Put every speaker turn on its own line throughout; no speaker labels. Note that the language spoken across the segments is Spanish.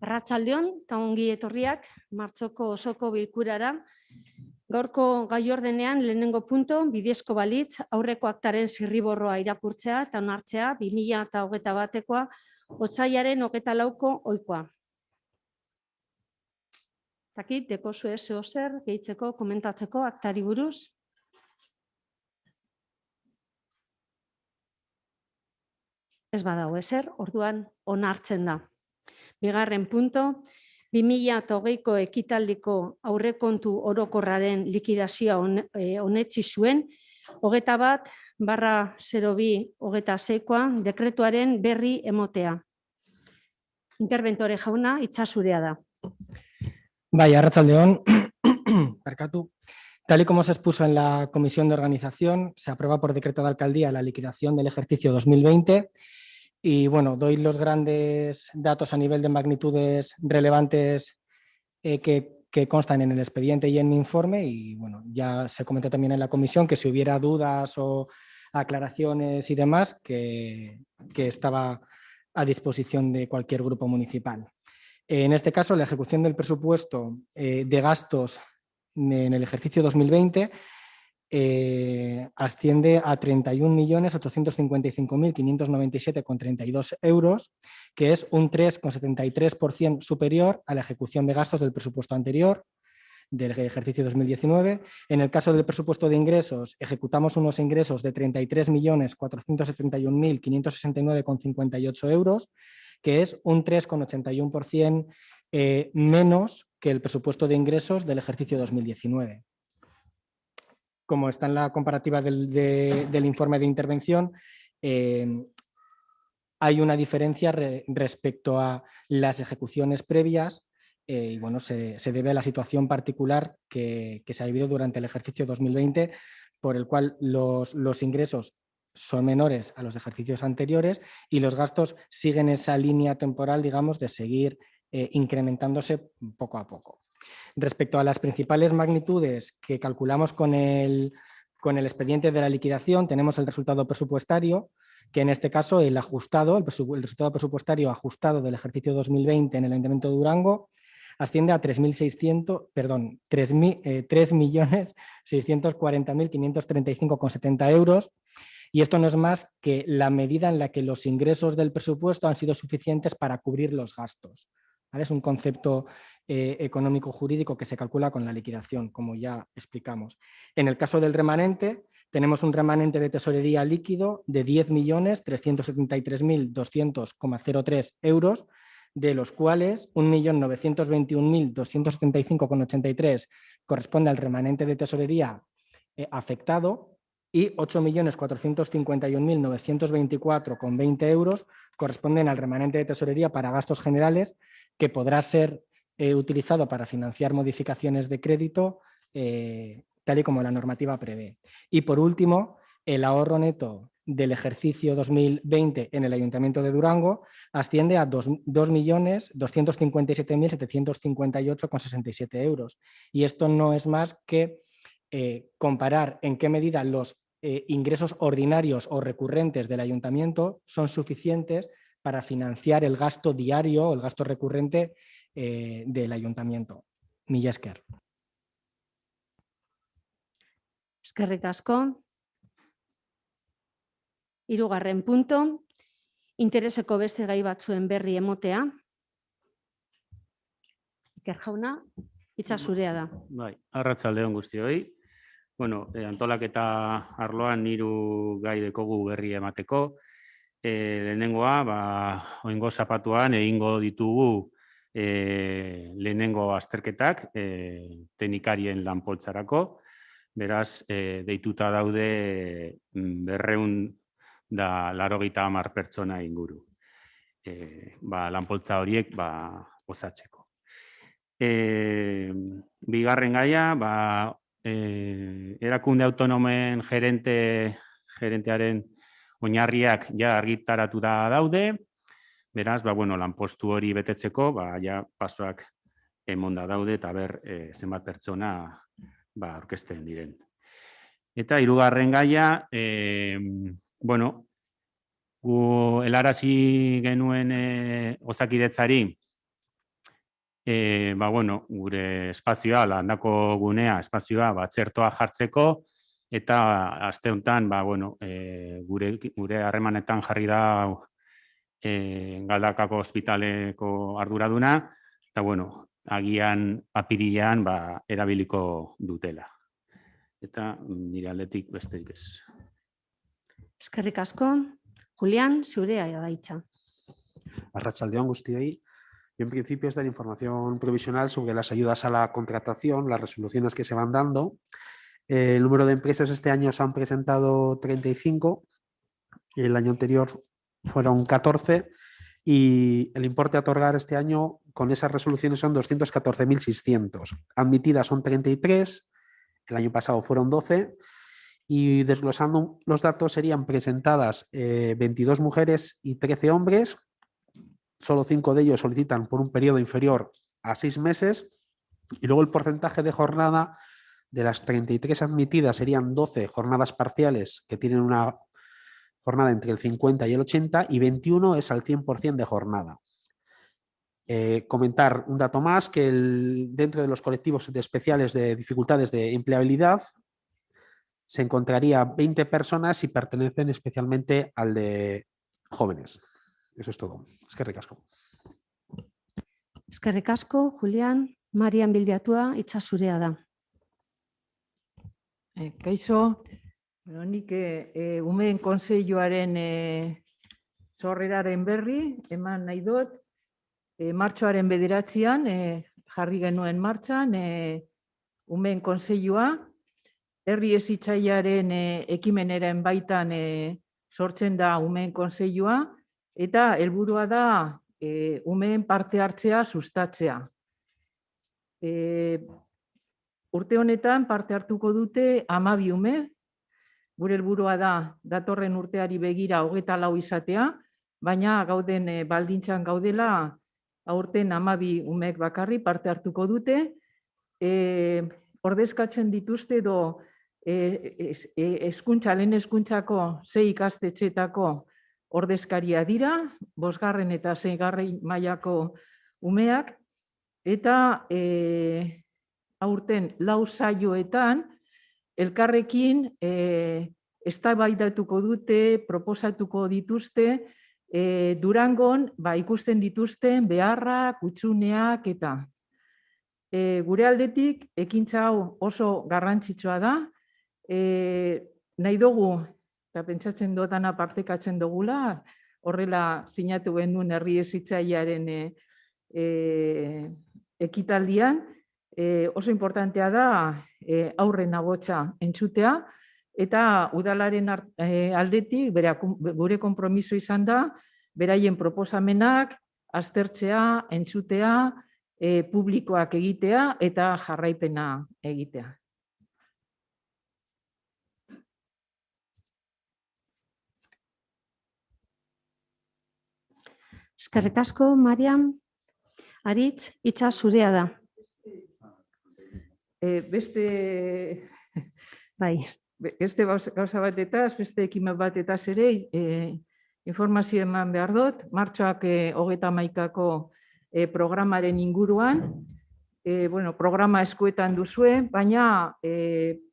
Arratsaldeon eta ongi etorriak martxoko osoko bilkurara. Gaurko gaiordenean lehenengo punto bidezko balitz aurreko aktaren zirriborroa irakurtzea eta onartzea 2021koa otsailaren 24ko ohikoa. Dakit dekozu zeo zer gehitzeko komentatzeko aktari buruz. Ez badago ezer, orduan onartzen da. Bigarren punto, 2020ko ekitaldiko aurrekontu orokorraren likidazioa onetsi zuen, 21/02/26koa dekretuaren berri emotea. Interventore jauna, itxasurea da.
Bai, arratsaldeon. Barkatu. Tal y como se expuso en la Comisión de Organización, se aprueba por decreto de alcaldía la liquidación del ejercicio 2020. Y bueno, doy los grandes datos a nivel de magnitudes relevantes que constan en el expediente y en mi informe. Y bueno, ya se comentó también en la comisión que si hubiera dudas o aclaraciones y demás, que estaba a disposición de cualquier grupo municipal. En este caso, la ejecución del presupuesto de gastos en el ejercicio 2020 asciende a 31.855.597,32 euros, que es un 3,73% superior a la ejecución de gastos del presupuesto anterior del ejercicio 2019. En el caso del presupuesto de ingresos, ejecutamos unos ingresos de 33.471.569,58 euros, que es un 3,81% menos que el presupuesto de ingresos del ejercicio 2019. Como está en la comparativa del informe de intervención, hay una diferencia respecto a las ejecuciones previas y bueno, se debe a la situación particular que se ha vivido durante el ejercicio 2020, por el cual los ingresos son menores a los ejercicios anteriores y los gastos siguen esa línea temporal, digamos, de seguir incrementándose poco a poco. Respecto a las principales magnitudes que calculamos con el expediente de la liquidación, tenemos el resultado presupuestario, que en este caso el resultado presupuestario ajustado del ejercicio 2020 en el Ayuntamiento de Durango asciende a 3.640.535,70 euros. Y esto no es más que la medida en la que los ingresos del presupuesto han sido suficientes para cubrir los gastos. ¿Vale? Es un concepto económico-jurídico que se calcula con la liquidación, como ya explicamos. En el caso del remanente, tenemos un remanente de tesorería líquido de 10.373.200,03 euros, de los cuales 1.921.275,83 corresponde al remanente de tesorería afectado y 8.451.924,20 euros corresponden al remanente de tesorería para gastos generales, que podrá ser utilizado para financiar modificaciones de crédito, tal y como la normativa prevé. Y por último, el ahorro neto del ejercicio 2020 en el Ayuntamiento de Durango asciende a 2.257.758,67 euros. Y esto no es más que comparar en qué medida los ingresos ordinarios o recurrentes del Ayuntamiento son suficientes para financiar el gasto diario o el gasto recurrente del Ayuntamiento. Mila esker.
Eskerrik asko. Hirugarren punto, intereseko beste gai batzuen berri emotea. Iker jauna, itxasurea da.
Bai, arratsaldeon guztioi. Bueno, antolaketa arloan 3 gai dekogu berri emateko. Lehenengoa, oingo zapatuan egingo ditugu lehenengo azterketak teknikarien lanpoltzarako. Beraz, deituta daude 280 pertsona inguru. Lanpoltza horiek osatzeko. Bigarren gaia, erakunde autonomen gerentearen oinarriak ja argitaratuta daude. Beraz, lanpostu hori betetzeko, pasoak emonda daude eta zenbat pertsona aurkezten diren. Eta hirugarren gaia, gu helarazi genuen Osakidetzari gure espazioa, landako gunea, espazioa txertoa jartzeko, eta aste honetan gure harremanetan jarri da Galdakako ospitaleko arduraduna, eta agian apirilean erabiliko dutela. Eta nire aldetik besterik ez.
Eskerrik asko. Julián, zurea da hitza.
Arratsaldeon guztioi. En principio es dar información provisional sobre las ayudas a la contratación, las resoluciones que se van dando. El número de empresas este año se han presentado 35, el año anterior fueron 14 y el importe a otorgar este año con esas resoluciones son 214.600. Admitidas son 33, el año pasado fueron 12 y desglosando los datos serían presentadas 22 mujeres y 13 hombres. Solo 5 de ellos solicitan por un periodo inferior a 6 meses y luego el porcentaje de jornada de las 33 admitidas serían 12 jornadas parciales que tienen una jornada entre el 50 y el 80 y 21 es al 100% de jornada. Comentar un dato más que dentro de los colectivos especiales de dificultades de empleabilidad se encontraría 20 personas y pertenecen especialmente al de jóvenes. Eso es todo. Eskerrik asko.
Eskerrik asko, Julián. Marian Bilbiatua, hitza zurea da.
Kaixo, nik umeen kontseiluaren sorreraren berri eman nahi dut. Martxoaren 9an jarri genuen martxan umeen kontseilua. Herri hezitzailearen ekimenaren baitan sortzen da umeen kontseilua. Eta helburua da umeen parte hartzea sustatzea. Urte honetan parte hartuko dute 12 ume. Gure helburua da datorren urteari begira 24 izatea, baina gauden baldintzan gaudela aurten 12 umek bakarri parte hartuko dute. Ordezkatzen dituzte edo lehen hezkuntzako 6 ikastetxeetako ordezkaria dira, 5. eta 6. mailako umeak, eta aurten 4 saioetan elkarrekin eztabaidatuko dute, proposatuko dituzte, Durangon ikusten dituzten beharrak, hutsuneak eta. Gure aldetik, ekintza hau oso garrantzitsua da, nahi dugu, eta pentsatzen dutana partekatzen dugula, horrela sinatu genuen herri hezitzailearen ekitaldian, oso importantea da aurren ahotsa entzutea, eta udalaren aldetik gure konpromiso izan da, beraien proposamenak aztertzea, entzutea, publikoak egitea eta jarraipena egitea.
Eskerrik asko, Marian. Aritz, hitza zurea da.
Beste gauza batetaz, beste ekimen batetaz ere, informazio eman behar dut, martxoak 31ko programaren inguruan, programa eskuetan duzue, baina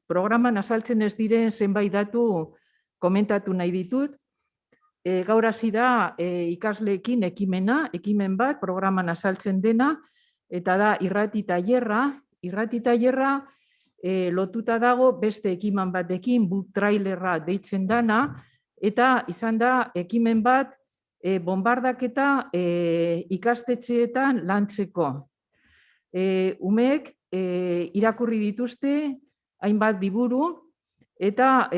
programan azaltzen ez diren zenbait datu komentatu nahi ditut. Gaur hasi da ikasleekin ekimen bat, programan azaltzen dena, eta da irrati tailerra. Irrati tailerra lotuta dago beste ekimen batekin, book trailerra deitzen dana, eta izan da ekimen bat bombardaketa ikastetxeetan lantzeko. Umeek irakurri dituzte hainbat liburu, eta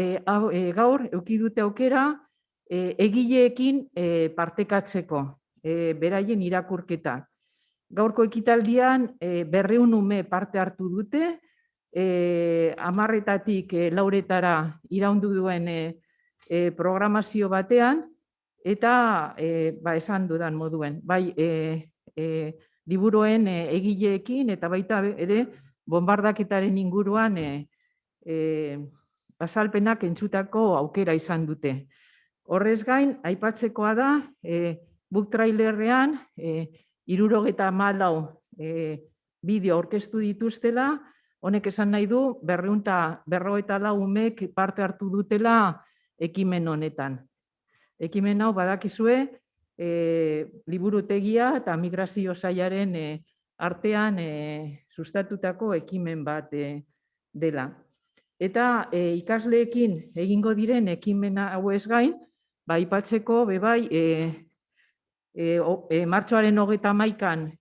gaur eduki dute aukera egileekin partekatzeko, beraien irakurketa. Gaurko ekitaldian 200 ume parte hartu dute, 10-etatik 4-etara iraundu duen programazio batean, eta esan dudan moduen, bai liburuen egileekin eta baita ere bombardaketaren inguruan azalpenak entzutako aukera izan dute. Horrez gain, aipatzekoa da, book trailerrean 74 bideo aurkeztu dituztela, honek esan nahi du 254 umek parte hartu dutela ekimen honetan. Ekimen hau badakizue, liburutegia eta migrazio sailaren artean sustatutako ekimen bat dela. Eta ikasleekin egingo diren ekimen hauez gain, aipatzeko bebai martxoaren 31an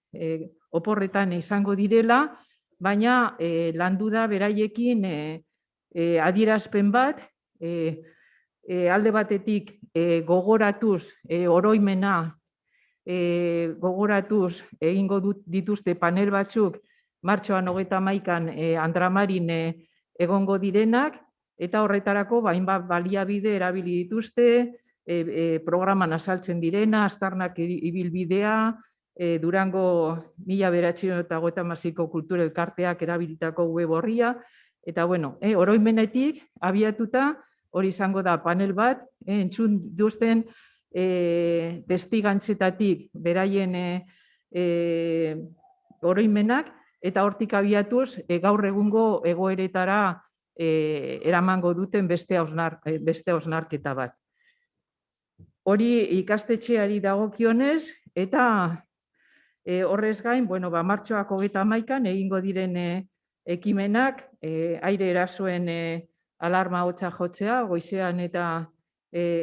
oporretan izango direla, baina landu da beraiekin adierazpen bat, alde batetik gogoratuz, oroimena gogoratuz egingo dituzte panel batzuk martxoan 31an Andramarin egongo direnak, eta horretarako hainbat baliabide erabili dituzte, programan azaltzen direna, aztarnak ibilbidea, Durango 1956ko kultura elkarteak erabilitako web orria, eta oroimenetik abiatuta hori izango da panel bat, entzun duzten testigantzetatik beraien oroimenak, eta hortik abiatuz gaur egungo egoeretara eramango duten beste hausnarketa bat. Hori ikastetxeari dagokionez, eta horrez gain, martxoak 31an egingo diren ekimenak, aire erasoen alarma hotza jotzea, goizean eta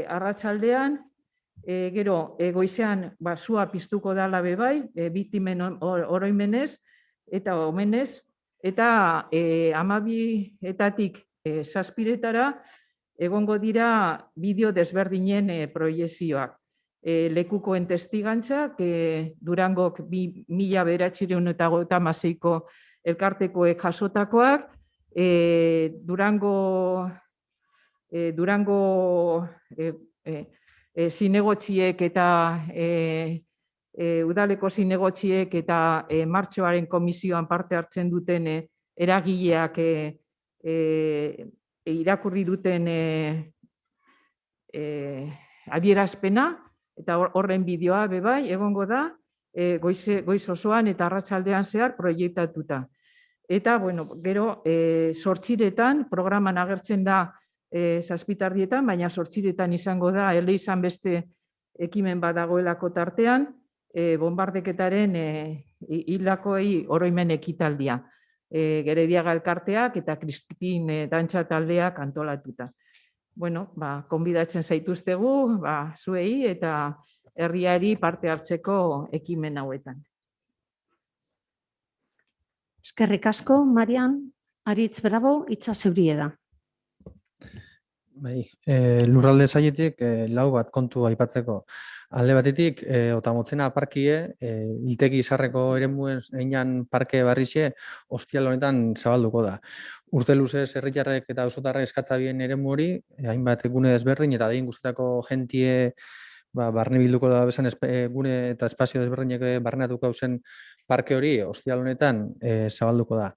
arratsaldean, gero goizean sua piztuko dala bebai, biktimen oroimenez eta omenez, eta 12etatik 7etara egongo dira bideo desberdinen proiekzioak. Lekukoen testigantzak, Durangok 1956ko elkartekoek jasotakoak, Durango zinegotziek eta udaleko zinegotziek eta martxoaren komisioan parte hartzen duten eragileak irakurri duten adierazpena, eta horren bideoa bebai egongo da goiz osoan eta arratsaldean zehar proiektatuta. Eta, gero 8etan programan agertzen da 7 baina 8etan izango da, izan beste ekimen badagoelako tartean, bombardeketaren hildakoei oroimen ekitaldia. Gerediaga elkarteak eta Kristin dantza taldeak antolatuta. Konbidatzen zaituztegu, zuei eta herriari parte hartzeko ekimen hauetan.
Eskerrik asko, Marian. Aritz Bravo, hitza zeurie da.
Lurralde sailetik lau bat kontu aipatzeko. Alde batetik, Otamotzena parkie, hiltegi izarreko eremuen einan parke barrixe, ostiral honetan zabalduko da. Urte luzez herritarrek eta auzotarrek eskatza bien eremu hori, hainbat gune desberdin eta adin guztietako jentie barne bilduko da bezan gune eta espazio desberdinek barneatuko hausen parke hori ostiral honetan zabalduko da.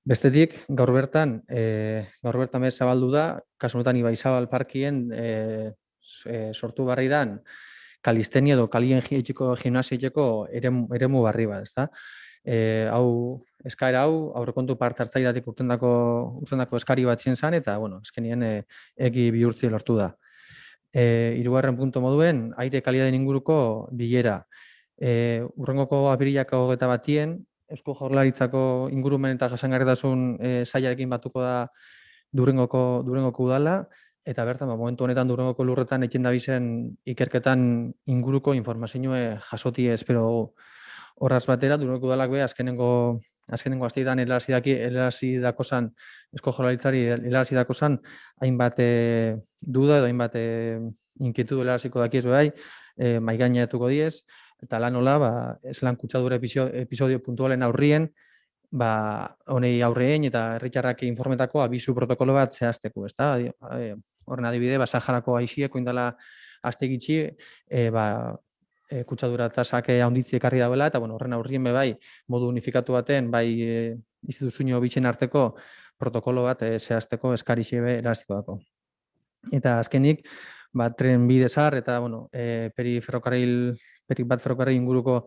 Bestetik, gaur bertan bez zabaldu da, kasu honetan Ibaizabal parkien sortu barri dan kalistenia edo kalien gimnasieteko eremu barri bat, ezta? Eskaera hau, aurrekontu parte hartzaidatik urtendako eskari bat zen, eta, eskenien egi bihurtzi lortu da. Hirugarren puntu moduen, aire kalidaden inguruko bilera. Urrengoko apirilako 21 Eusko Jaurlaritzako ingurumen eta jasangarritasun sailarekin batuko da Durangoko udala, eta bertan, momentu honetan Durangoko lurretan ekin dabizen ikerketan inguruko informazioa jasotie espero dugu. Horraz batera, Durangoko udalak be, azkenengo asteetan helarazi dakozan, Eusko Jaurlaritzari helarazi dakozan, hainbat duda edo hainbat inkietudu helaraziko dakiez bai, maigaineratuko diez, eta lan hola, eslan kutsadura episodio puntualen aurrien, honei aurrein eta herritarrak informetako abisu protokolo bat zehazteko, ezta? Horren adibide, Saharako aixiek oindala aste gitxi, kutsadura tasak handitzi ekarri dauela, eta horren aurrien bai, modu unifikatu baten, bai instituzio bitxen arteko protokolo bat zehazteko eskari xebe eraziko dako. Eta azkenik, tren bide zahar eta, bueno, peri bat ferrokarril inguruko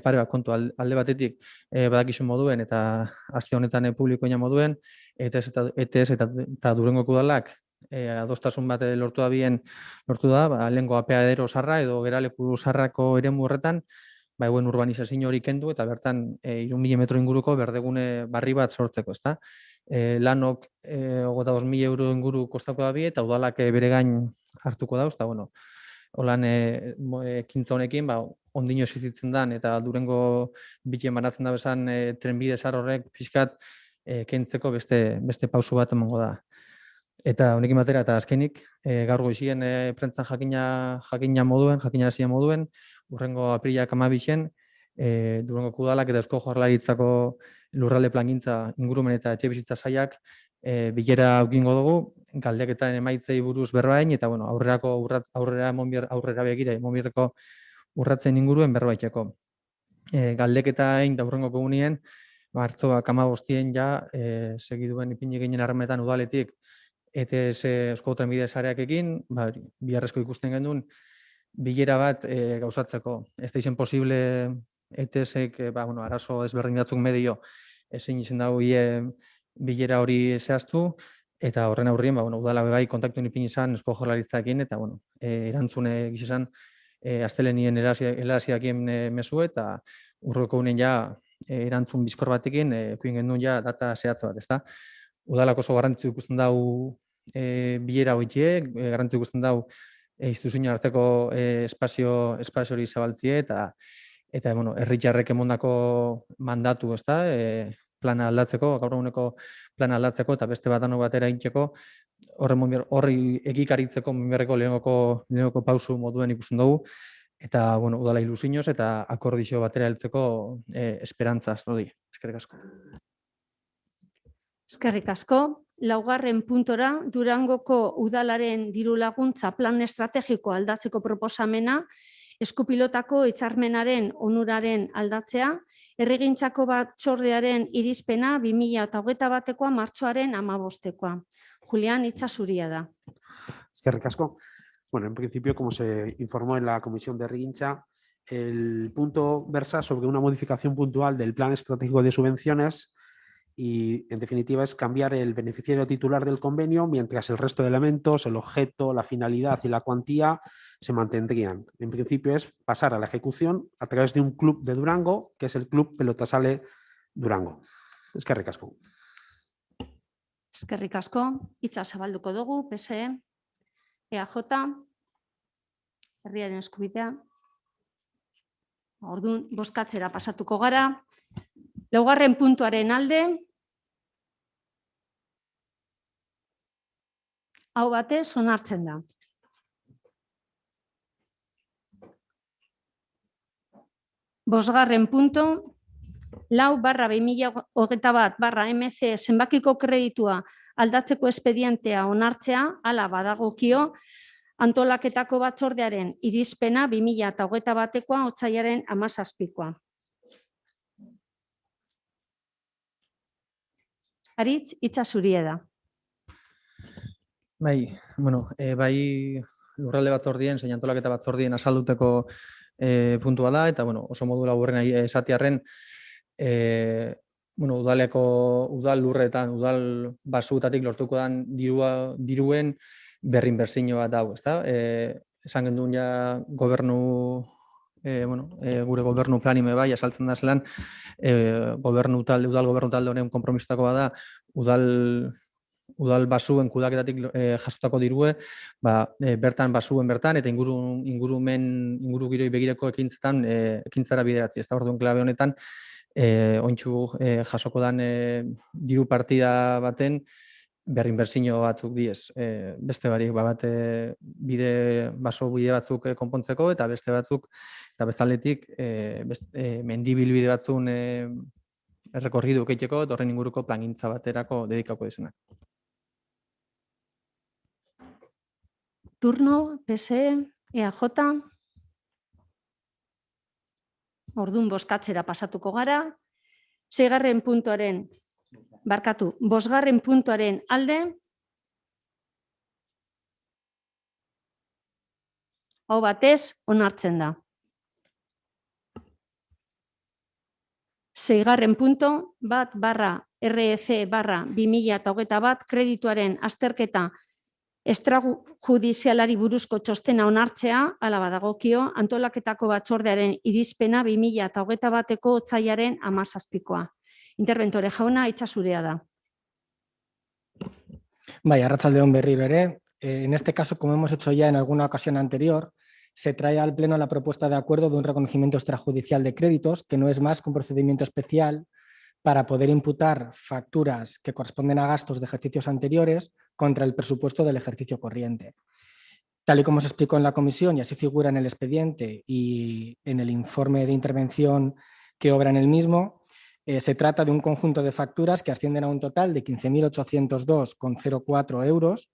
pare bat kontu alde batetik badakizun moduen eta aste honetan publikoina moduen, ETS eta Durangoko udalak adostasun bat lortu da, lehengo apeadero zarra edo geraleku zarrako eremu horretan, euen urbanizazio hori kendu eta bertan 3.000 metro inguruko berdegune barri bat sortzeko, ezta? Lanok 25.000 euro inguru kostako da eta udalak bere gain hartuko dauz, eta bueno, holan ekintza honekin, ondino existitzen dan eta Durango bitien banatzen da bezan trenbide zahar horrek pixkat kentzeko beste pausu bat emango da. Eta honekin batera eta azkenik, gaur goizien prentzan jakina moduen, urrengo aprilak 12 Durangoko udalak eta Eusko Jaurlaritzako lurralde plangintza ingurumen eta etxebizitza sailak bilera egingo dugu, galdeketaren emaitzei buruz berbain, eta bueno, aurrera begira monbierreko urratzen inguruen berbaiteko. Galdeketa egin da urrengoko egunien, martxoak 15 ja, segiduen ipini ginen harremetan udaletik, ETS Eusko Trenbide sareakekin, biharrezko ikusten genuen, bilera bat gauzatzeko. Ez da izen posible ETS-ek arazo ezberdin batzuk medio ezin izen dago bilera hori zehaztu, eta horren aurrien udala bai kontaktu ipini izan Eusko Jaurlaritzarekin, eta erantzune gizizan astelenien helaraziakien mezu eta urroko unen ja erantzun bizkor batekin ekuin genuen ja data zehatza bat, ezta? Udalak oso garrantzitsu ikusten dau bilera horiek, garrantzitsu ikusten dau instituzio arteko espazio hori zabaltzie eta herritarrek emandako mandatu, ezta? Plana aldatzeko, gaur eguneko plana aldatzeko eta beste batano batera egiteko horri egikaritzeko monbierreko lehenoko pausu moduen ikusten dugu eta udala ilusioz eta akordizio batera heltzeko esperantzaz, eskerrik asko.
Eskerrik asko. 4. puntora Durangoko udalaren diru laguntza plan estrategiko aldatzeko proposamena, eskupilotako hitzarmenaren onuraren aldatzea, herrigintzako batzordearen irizpena 2021koa martxoaren 15koa. Julián, hitza zuria da.
Eskerrik asko. Bueno, en principio, como se informó en la Comisión de Herrigincha, el punto versa sobre una modificación puntual del Plan Estratégico de Subvenciones y, en definitiva, es cambiar el beneficiario titular del convenio, mientras el resto de elementos, el objeto, la finalidad y la cuantía se mantendrían. En principio es pasar a la ejecución a través de un club de Durango, que es el Club Pelotasale Durango. Eskerrik asko.
Eskerrik asko. Hitza zabalduko dugu, PSE, EAJ, herriaren eskubidea. Orduan, bozkatzera pasatuko gara. 4. puntuaren alde. Hau batez onartzen da. 5. puntu. 4/2021/MC zenbakiko kreditua aldatzeko espedientea onartzea, hala badagokio, antolaketako batzordearen irizpena 2021koa otsailaren 17koa. Aritz, hitza zuria da.
Bai, lurralde batzordien, zein antolaketa batzordien azalduteko puntua da, eta oso modu laburren esatearren, udal lurretan, udal basutatik lortuko dan diruen berrinbertsio bat dago, ezta? Esan genduen ja gure gobernu planime bai, asaltzen da zelan, udal gobernu talde honen konpromistako bada, udal basuen kudaketatik jasotako dirue, bertan basuen bertan eta inguru giroi begireko ekintzara bideratzi. Ez da orduan klabe honetan, ointxu jasoko dan diru partida baten berrinbertsio batzuk diez. Beste barik, baso bide batzuk konpontzeko eta beste batzuk, eta bezaletik mendibilbide batzun errekorridu keiteko eta horren inguruko plangintza baterako dedikako dizenak.
Turno, PSE, EAJ. Orduan bozkatzera pasatuko gara. 6. puntuaren, 5. puntuaren alde. Hau batez, onartzen da. 6. punto, 1/REC/2021 kredituaren azterketa extrajudizialari buruzko txostena onartzea, hala badagokio, antolaketako batzordearen irizpena 2021ko otsailaren 17koa. Interbentore jauna, hitza zurea da.
Bai, arratsaldeon berriro ere. En este caso, como hemos hecho ya en alguna ocasión anterior, se trae al Pleno la propuesta de acuerdo de un reconocimiento extrajudicial de créditos, que no es más que un procedimiento especial para poder imputar facturas que corresponden a gastos de ejercicios anteriores contra el presupuesto del ejercicio corriente. Tal y como se explicó en la comisión y así figura en el expediente y en el informe de intervención que obra en el mismo, se trata de un conjunto de facturas que ascienden a un total de 15.802,04 euros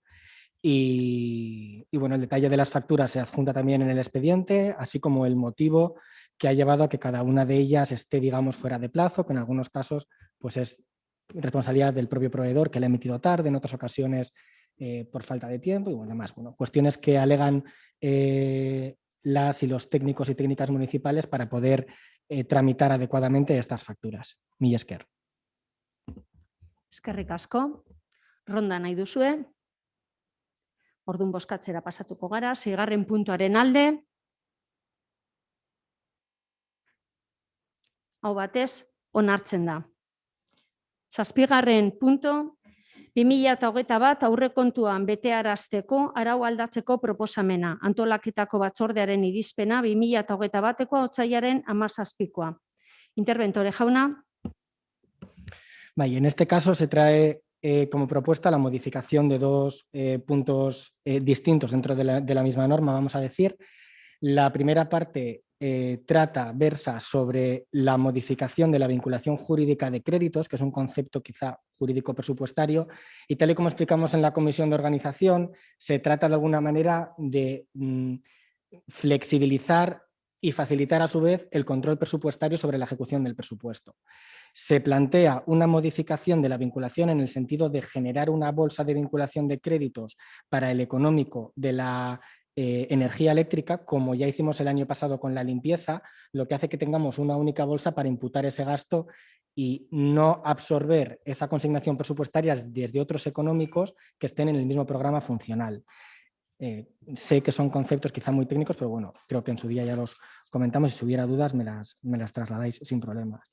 y bueno, el detalle de las facturas se adjunta también en el expediente, así como el motivo que ha llevado a que cada una de ellas esté, digamos, fuera de plazo, que en algunos casos pues es responsabilidad del propio proveedor que la ha emitido tarde, en otras ocasiones por falta de tiempo y bueno, demás. Bueno, cuestiones que alegan las y los técnicos y técnicas municipales para poder tramitar adecuadamente estas facturas. Mila esker.
Eskerrik asko. Ronda nahi duzue. Orduan bozkatzera pasatuko gara. 6. puntuaren alde. Hau batez, onartzen da. 7. punto, 2021 aurrekontuan betearazteko arau aldatzeko proposamena. Antolaketako batzordearen irizpena 2021ko otsailaren 17koa. Interbentore jauna.
Bai, en este caso se trae como propuesta la modificación de dos puntos distintos dentro de la misma norma, vamos a decir. La primera parte versa sobre la modificación de la vinculación jurídica de créditos, que es un concepto quizá jurídico presupuestario, y tal y como explicamos en la comisión de organización, se trata de alguna manera de flexibilizar y facilitar a su vez el control presupuestario sobre la ejecución del presupuesto. Se plantea una modificación de la vinculación en el sentido de generar una bolsa de vinculación de créditos para el económico de la energía eléctrica, como ya hicimos el año pasado con la limpieza, lo que hace que tengamos una única bolsa para imputar ese gasto y no absorber esa consignación presupuestaria desde otros económicos que estén en el mismo programa funcional. Sé que son conceptos quizá muy técnicos, pero bueno, creo que en su día ya los comentamos y si hubiera dudas me las trasladáis sin problemas.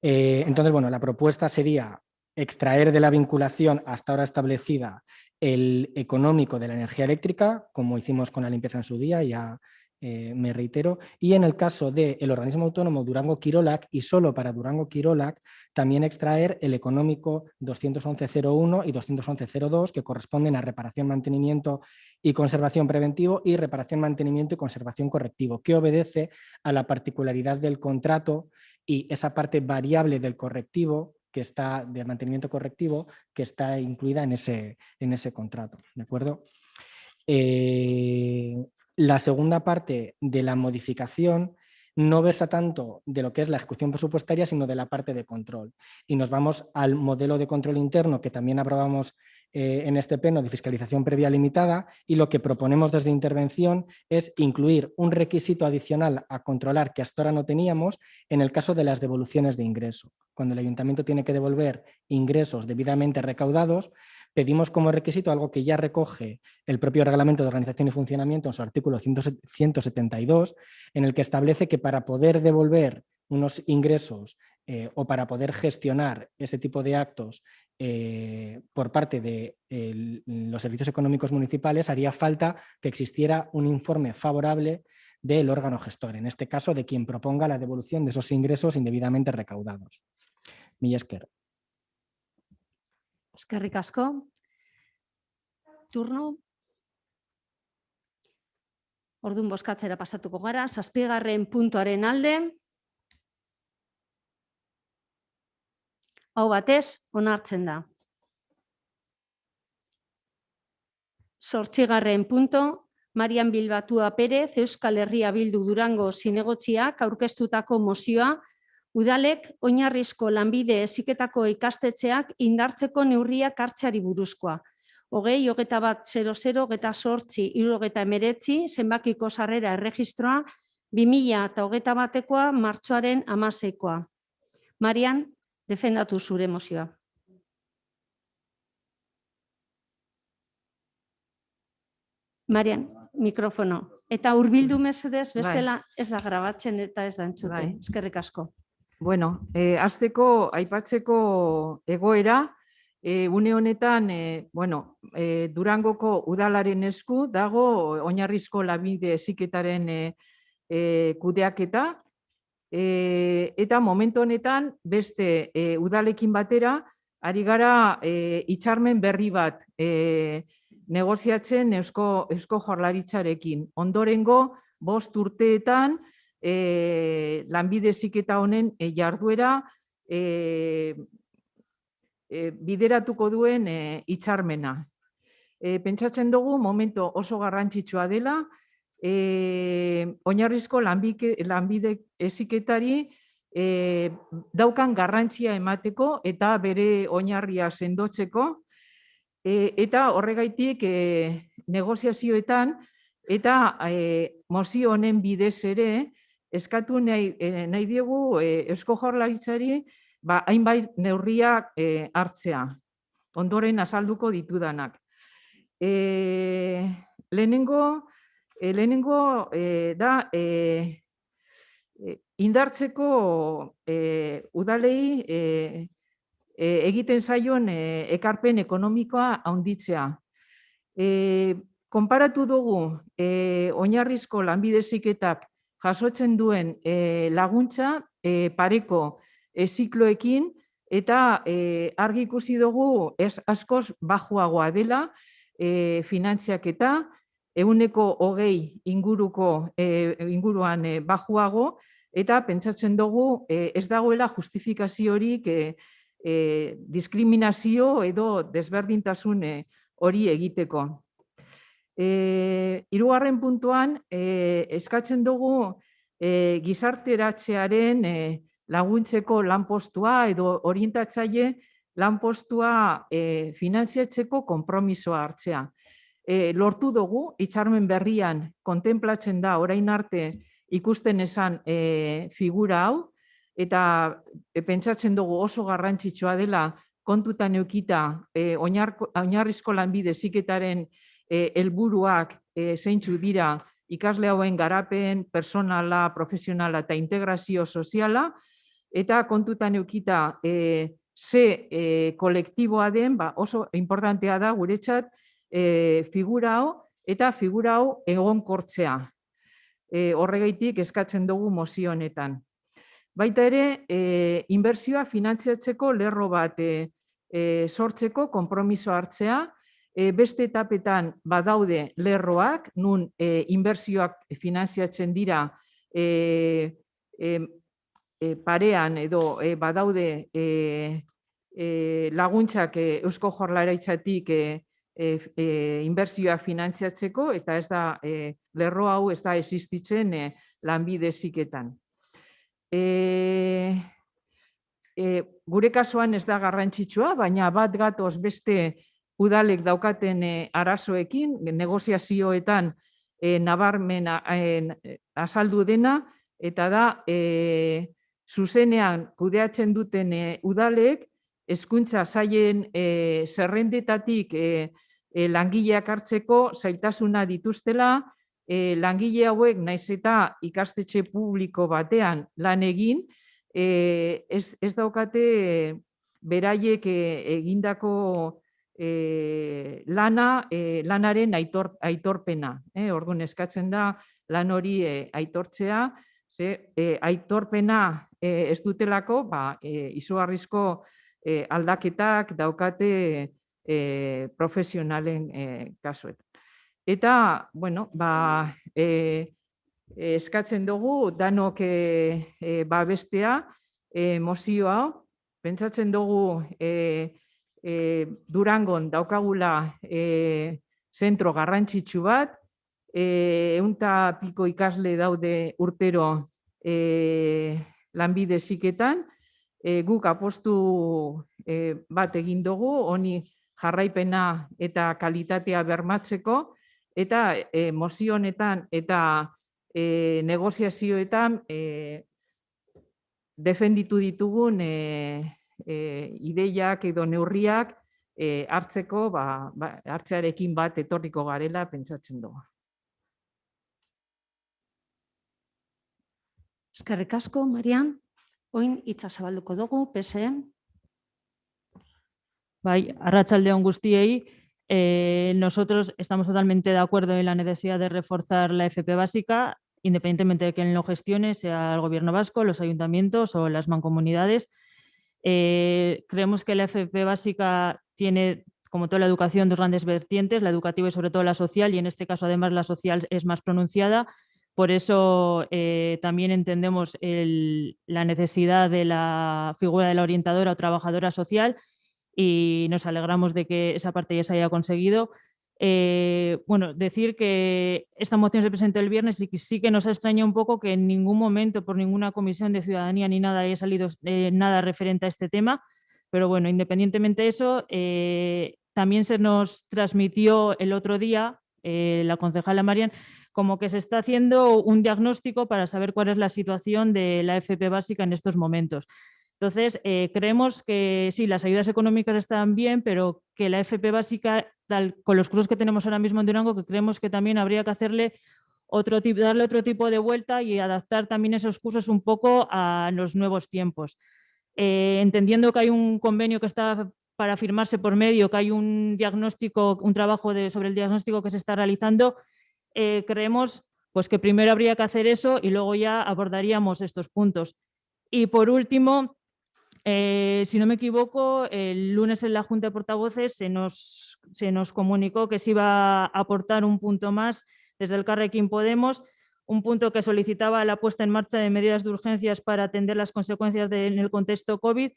Entonces, bueno, la propuesta sería extraer de la vinculación hasta ahora establecida el económico de la energía eléctrica, como hicimos con la limpieza en su día, ya me reitero, y en el caso del organismo autónomo Durango-Kirolak y solo para Durango-Kirolak, también extraer el económico 211.01 y 211.02 que corresponden a reparación, mantenimiento y conservación preventivo y reparación, mantenimiento y conservación correctivo, que obedece a la particularidad del contrato y esa parte variable del correctivo que está, del mantenimiento correctivo, que está incluida en ese contrato, ¿de acuerdo? La segunda parte de la modificación no versa tanto de lo que es la ejecución presupuestaria, sino de la parte de control. Y nos vamos al modelo de control interno que también aprobamos en este pleno de fiscalización previa limitada y lo que proponemos desde intervención es incluir un requisito adicional a controlar que hasta ahora no teníamos en el caso de las devoluciones de ingreso. Cuando el ayuntamiento tiene que devolver ingresos debidamente recaudados, pedimos como requisito algo que ya recoge el propio Reglamento de Organización y Funcionamiento en su artículo 172, en el que establece que para poder devolver unos ingresos o para poder gestionar este tipo de actos por parte de los servicios económicos municipales, haría falta que existiera un informe favorable del órgano gestor, en este caso de quien proponga la devolución de esos ingresos indebidamente recaudados. Mila esker.
Eskerrik asko. Turno. Orduan bozkatzera pasatuko gara. 7. puntuaren alde. Hau batez, onartzen da. 8. punto, Marian Bilbatua Pérez, Euskal Herria Bildu Durango zinegotziak aurkeztutako mozioa, udalek oinarrizko lanbide heziketako ikastetxeak indartzeko neurriak hartzeari buruzkoa. 20-21-00-28-79 zenbakiko sarrera erregistroa 2021koa martxoaren 16koa. Marian, defendatu zure mozioa. Marian, mikrofono. Eta hurbildu mesedez, bestela ez da grabatzen eta ez da entzuten. Eskerrik asko.
Bueno, hasteko aipatzeko egoera, une honetan, Durangoko udalaren esku dago oinarrizko lanbide heziketaren kudeaketa, eta momentu honetan beste udalekin batera ari gara hitzarmen berri bat negoziatzen Eusko Jaurlaritzarekin. Ondorengo 5 urteetan lanbide heziketa honen jarduera bideratuko duen hitzarmena. Pentsatzen dugu momentu oso garrantzitsua dela, oinarrizko lanbide heziketari daukan garrantzia emateko eta bere oinarria sendotzeko, eta horregaitik negoziazioetan eta mozio honen bidez ere eskatu nahi diegu Eusko Jaurlaritzari hainbait neurriak hartzea. Ondoren azalduko ditudanak. Lehenengo da indartzeko udalei egiten zaion ekarpen ekonomikoa handitzea. Konparatu dugu oinarrizko lanbide heziketak jasotzen duen laguntza pareko zikloekin eta argi ikusi dugu askoz baxuagoa dela finantziaketa, 20% inguruan baxuago, eta pentsatzen dugu ez dagoela justifikaziorik diskriminazio edo desberdintasun hori egiteko. Hirugarren puntuan, eskatzen dugu gizarteratzearen laguntzeko lanpostua edo orientatzaile lanpostua finantziatzeko konpromisoa hartzea. Lortu dugu, hitzarmen berrian kontenplatzen da orain arte ikusten esan figura hau, eta pentsatzen dugu oso garrantzitsua dela kontutan edukita oinarrizko lanbide heziketaren helburuak zeintzu dira ikasle hauen garapen, personala, profesionala eta integrazio soziala, eta kontutan edukita ze kolektiboa den, oso importantea da guretzat figura hau eta figura hau egonkortzea. Horregaitik eskatzen dugu mozio honetan. Baita ere, inbertsioa finantziatzeko lerro bat sortzeko konpromiso hartzea, beste etapetan badaude lerroak, nun inbertsioak finantziatzen dira parean edo badaude laguntzak Eusko Jaurlaritzatik inbertsioak finantziatzeko, eta ez da lerro hau ez da existitzen lanbide heziketan. Gure kasuan ez da garrantzitsua, baina bat gatoz beste udalek daukaten arazoekin, negoziazioetan nabarmen azaldu dena, eta da zuzenean kudeatzen duten udalek hezkuntza sailen zerrendetatik langileak hartzeko zailtasuna dituztela, langile hauek naiz eta ikastetxe publiko batean lan egin, ez daukate beraiek egindako lanaren aitorpena. Orduan eskatzen da lan hori aitortzea, aitorpena ez dutelako, izugarrizko aldaketak daukate profesionalen kasuetan. Eta, eskatzen dugu danok babestea mozio hau, pentsatzen dugu Durangon daukagula zentro garrantzitsu bat, 100 piko ikasle daude urtero lanbide heziketan, guk apostu bat egin dugu, honi jarraipena eta kalitatea bermatzeko, eta mozio honetan eta negoziazioetan defenditu ditugun ideiak edo neurriak hartzeko, hartzearekin bat etorriko garela pentsatzen dugu.
Eskerrik asko, Marian. Oin hitza zabalduko dugu, PSE.
Bai, arratsalde on guztiei. Nosotros estamos totalmente de acuerdo en la necesidad de reforzar la FP básica, independientemente de quién lo gestione, sea el gobierno vasco, los ayuntamientos o las mancomunidades. Creemos que la FP básica tiene, como toda la educación, dos grandes vertientes, la educativa y sobre todo la social, y en este caso además la social es más pronunciada. Por eso también entendemos la necesidad de la figura de la orientadora o trabajadora social, y nos alegramos de que esa parte ya se haya conseguido. Bueno, decir que esta moción se presentó el viernes y sí que nos ha extrañado un poco que en ningún momento por ninguna comisión de ciudadanía ni nada haya salido nada referente a este tema, pero bueno, independientemente de eso, también se nos transmitió el otro día, la concejala Marian, como que se está haciendo un diagnóstico para saber cuál es la situación de la FP básica en estos momentos. Entonces, creemos que sí, las ayudas económicas están bien, pero que la FP básica, con los cursos que tenemos ahora mismo en Durango, que creemos que también habría que hacerle darle otro tipo de vuelta y adaptar también esos cursos un poco a los nuevos tiempos. Entendiendo que hay un convenio que está para firmarse por medio, que hay un diagnóstico, un trabajo sobre el diagnóstico que se está realizando, creemos pues, que primero habría que hacer eso y luego ya abordaríamos estos puntos. Y por último, si no me equivoco, el lunes en la Junta de Portavoces se nos comunicó que se iba a aportar un punto más desde el Elkarrekin Podemos, un punto que solicitaba la puesta en marcha de medidas de urgencias para atender las consecuencias en el contexto COVID,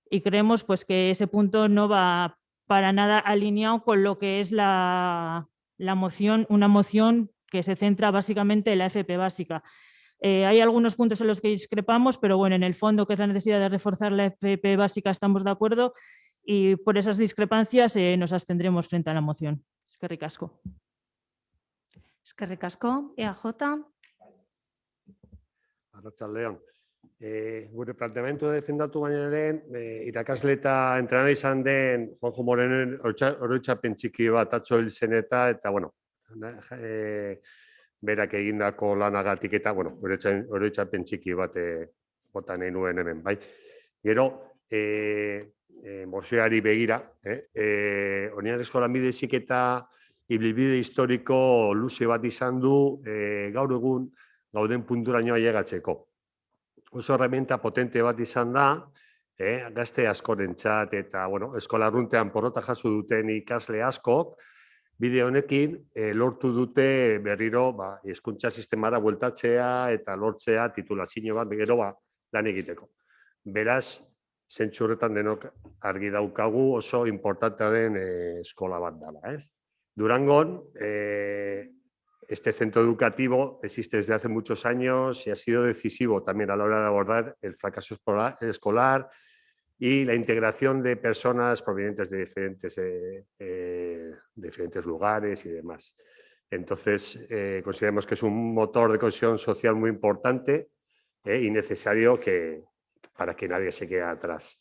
y creemos pues, que ese punto no va para nada alineado con lo que es la moción, una moción que se centra básicamente en la FP básica. Hay algunos puntos en los que discrepamos, pero bueno, en el fondo, que es la necesidad de reforzar la FP básica, estamos de acuerdo, y por esas discrepancias nos abstendremos frente a la moción. Eskerrik asko.
Eskerrik asko, EAJ.
Arratsaldeon. Gure planteamendu defendatu baino lehen, irakasle eta entrenador izan den Juanjo Morenoen oroitzapen txiki bat atzo hil zen eta bueno, berak egindako lanagatik eta, bueno, oroitzapen txiki bat bota nahi nuen hemen, bai. Gero, mozioari begira, oinarrizko lanbide heziketa ibilbide historiko luze bat izan du gaur egun gauden punturaino ailegatzeko. Oso herramienta potente bat izan da, gazte askorentzat eta, bueno, eskola arruntean porrota jaso duten ikasle askok, bide honekin lortu dute berriro hezkuntza sistemara bueltatzea eta lortzea titulazio bat gero lan egiteko. Beraz, zentzu horretan denok argi daukagu oso importantea den eskola bat dela. Durangon, este centro educativo existe desde hace muchos años y ha sido decisivo también a la hora de abordar el fracaso escolar y la integración de personas provenientes de diferentes lugares y demás. Entonces, consideramos que es un motor de cohesión social muy importante y necesario para que nadie se quede atrás.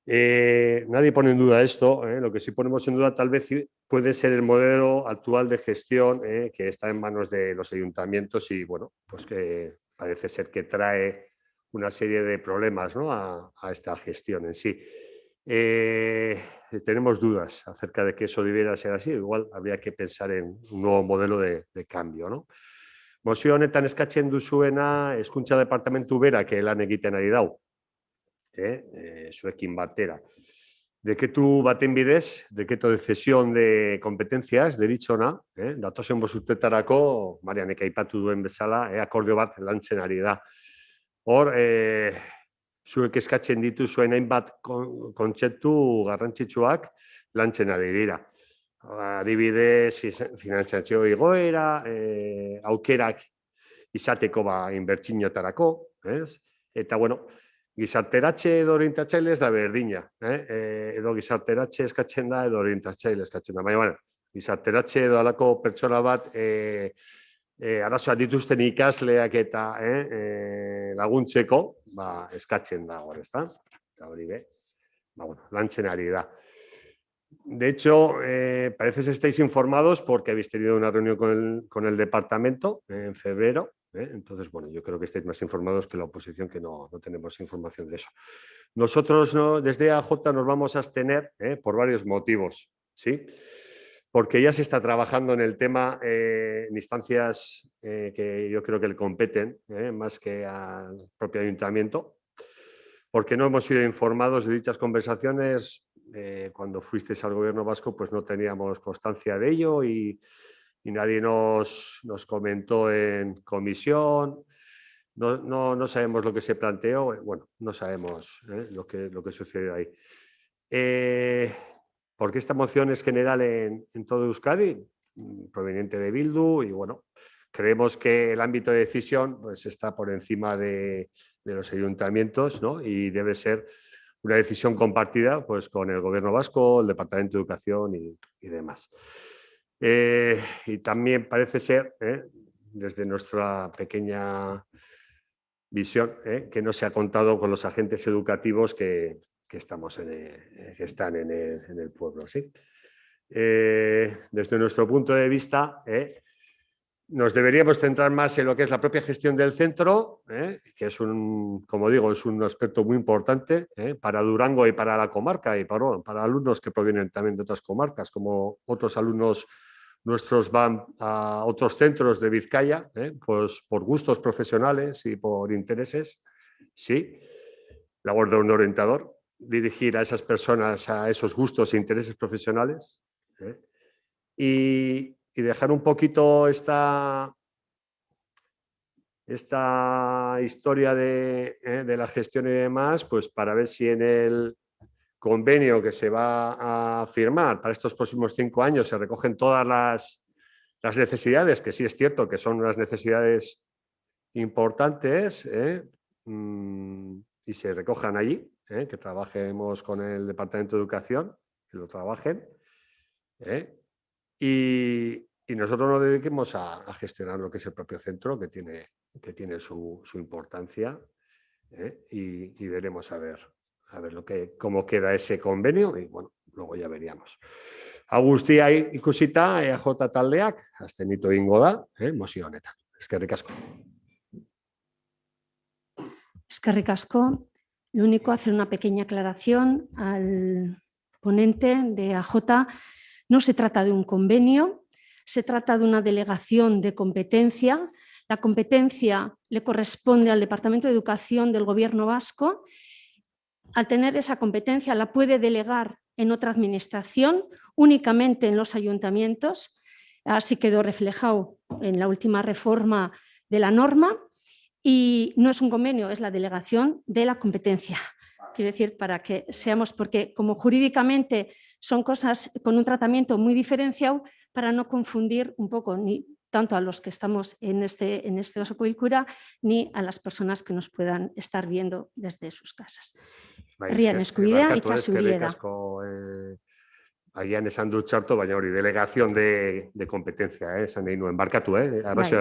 Nadie pone en duda esto, lo que sí ponemos en duda tal vez puede ser el modelo actual de gestión que está en manos de los ayuntamientos y bueno, pues que parece ser que trae una serie de problemas, ¿no? a esta gestión en sí. Tenemos dudas acerca de que eso debiera ser así, igual habría que pensar en un nuevo modelo de cambio, ¿no? Mozio honetan eskatzen duzuena hezkuntza departamentu berak lan egiten ari dau. Zuekin batera. Dekretu baten bidez, dekreto de cesión de competencias, deritzona, datozen bosurtetarako, Marianek aipatu duen bezala, akordio bat lantzen ari da. Hor, zuek eskatzen dituzuen hainbat kontzeptu garrantzitsuak lantzen ari dira. Adibidez, finantzazio igoera, aukerak izateko inbertsioetarako, eta bueno, gizarteratxe edo orientatzaile ez da berdina, edo gizarteratxe eskatzen da edo orientatzaile eskatzen da. Baina, bueno, gizarteratxe edo alako pertsona bat arazoak dituzten ikasleak eta laguntzeko eskatzen da hor, ezta? Eta hori be, bueno, lantzen ari da. De hecho, parece que estáis informados porque habéis tenido una reunión con el departamento en febrero. Entonces, bueno, yo creo que estáis más informados que la oposición, que no tenemos información de eso. Nosotros desde EAJ nos vamos a abstener por varios motivos, ¿sí? Porque ya se está trabajando en el tema en instancias que yo creo que le competen, más que al propio ayuntamiento, porque no hemos sido informados de dichas conversaciones. Cuando fuisteis al gobierno vasco, pues no teníamos constancia de ello y nadie nos comentó en comisión. No sabemos lo que se planteó, bueno, no sabemos lo que sucedió ahí. Porque esta moción es general en todo Euskadi, proveniente de Bildu, y bueno, creemos que el ámbito de decisión pues, está por encima de los ayuntamientos, ¿no? Y debe ser una decisión compartida pues, con el Gobierno vasco, el Departamento de Educación y demás. Y también parece ser, desde nuestra pequeña visión, que no se ha contado con los agentes educativos que están en el pueblo. ¿Sí? Desde nuestro punto de vista, nos deberíamos centrar más en lo que es la propia gestión del centro, que es como digo, es un aspecto muy importante para Durango y para la comarca y para alumnos que provienen también de otras comarcas, como otros alumnos nuestros van a otros centros de Vizcaya, pues por gustos profesionales y por intereses, sí, labor de un orientador, dirigir a esas personas a esos gustos e intereses profesionales y dejar un poquito esta historia de la gestión y demás, pues para ver si en el convenio que se va a firmar para estos próximos 5 años se recogen todas las necesidades, que sí es cierto que son unas necesidades importantes, y se recojan allí, que trabajemos con el Departamento de Educación, que lo trabajen, y nosotros nos dediquemos a gestionar lo que es el propio centro, que tiene su importancia, y veremos a ver cómo queda ese convenio, y bueno, luego ya veríamos. Agustia ikusita, EAJ taldeak, abstenitu egingo da, mozio honetan. Eskerrik asko.
Eskerrik asko. Lo único, hacer una pequeña aclaración al ponente de EAJ. No se trata de un convenio, se trata de una delegación de competencia. La competencia le corresponde al Departamento de Educación del Gobierno vasco. Al tener esa competencia la puede delegar en otra administración, únicamente en los ayuntamientos. Así quedó reflejado en la última reforma de la norma. Y no es un convenio, es la delegación de la competencia. Quiero decir, para que seamos, porque como jurídicamente son cosas con un tratamiento muy diferenciado, para no confundir un poco ni tanto a los que estamos en este osoko bilkura, ni a las personas que nos puedan estar viendo desde sus casas. Herrian eskubidea, itxasu
Eskerrik asko, agian esan dut txarto, baina hori, delegación de competencia, esan nahi nuen, barkatu,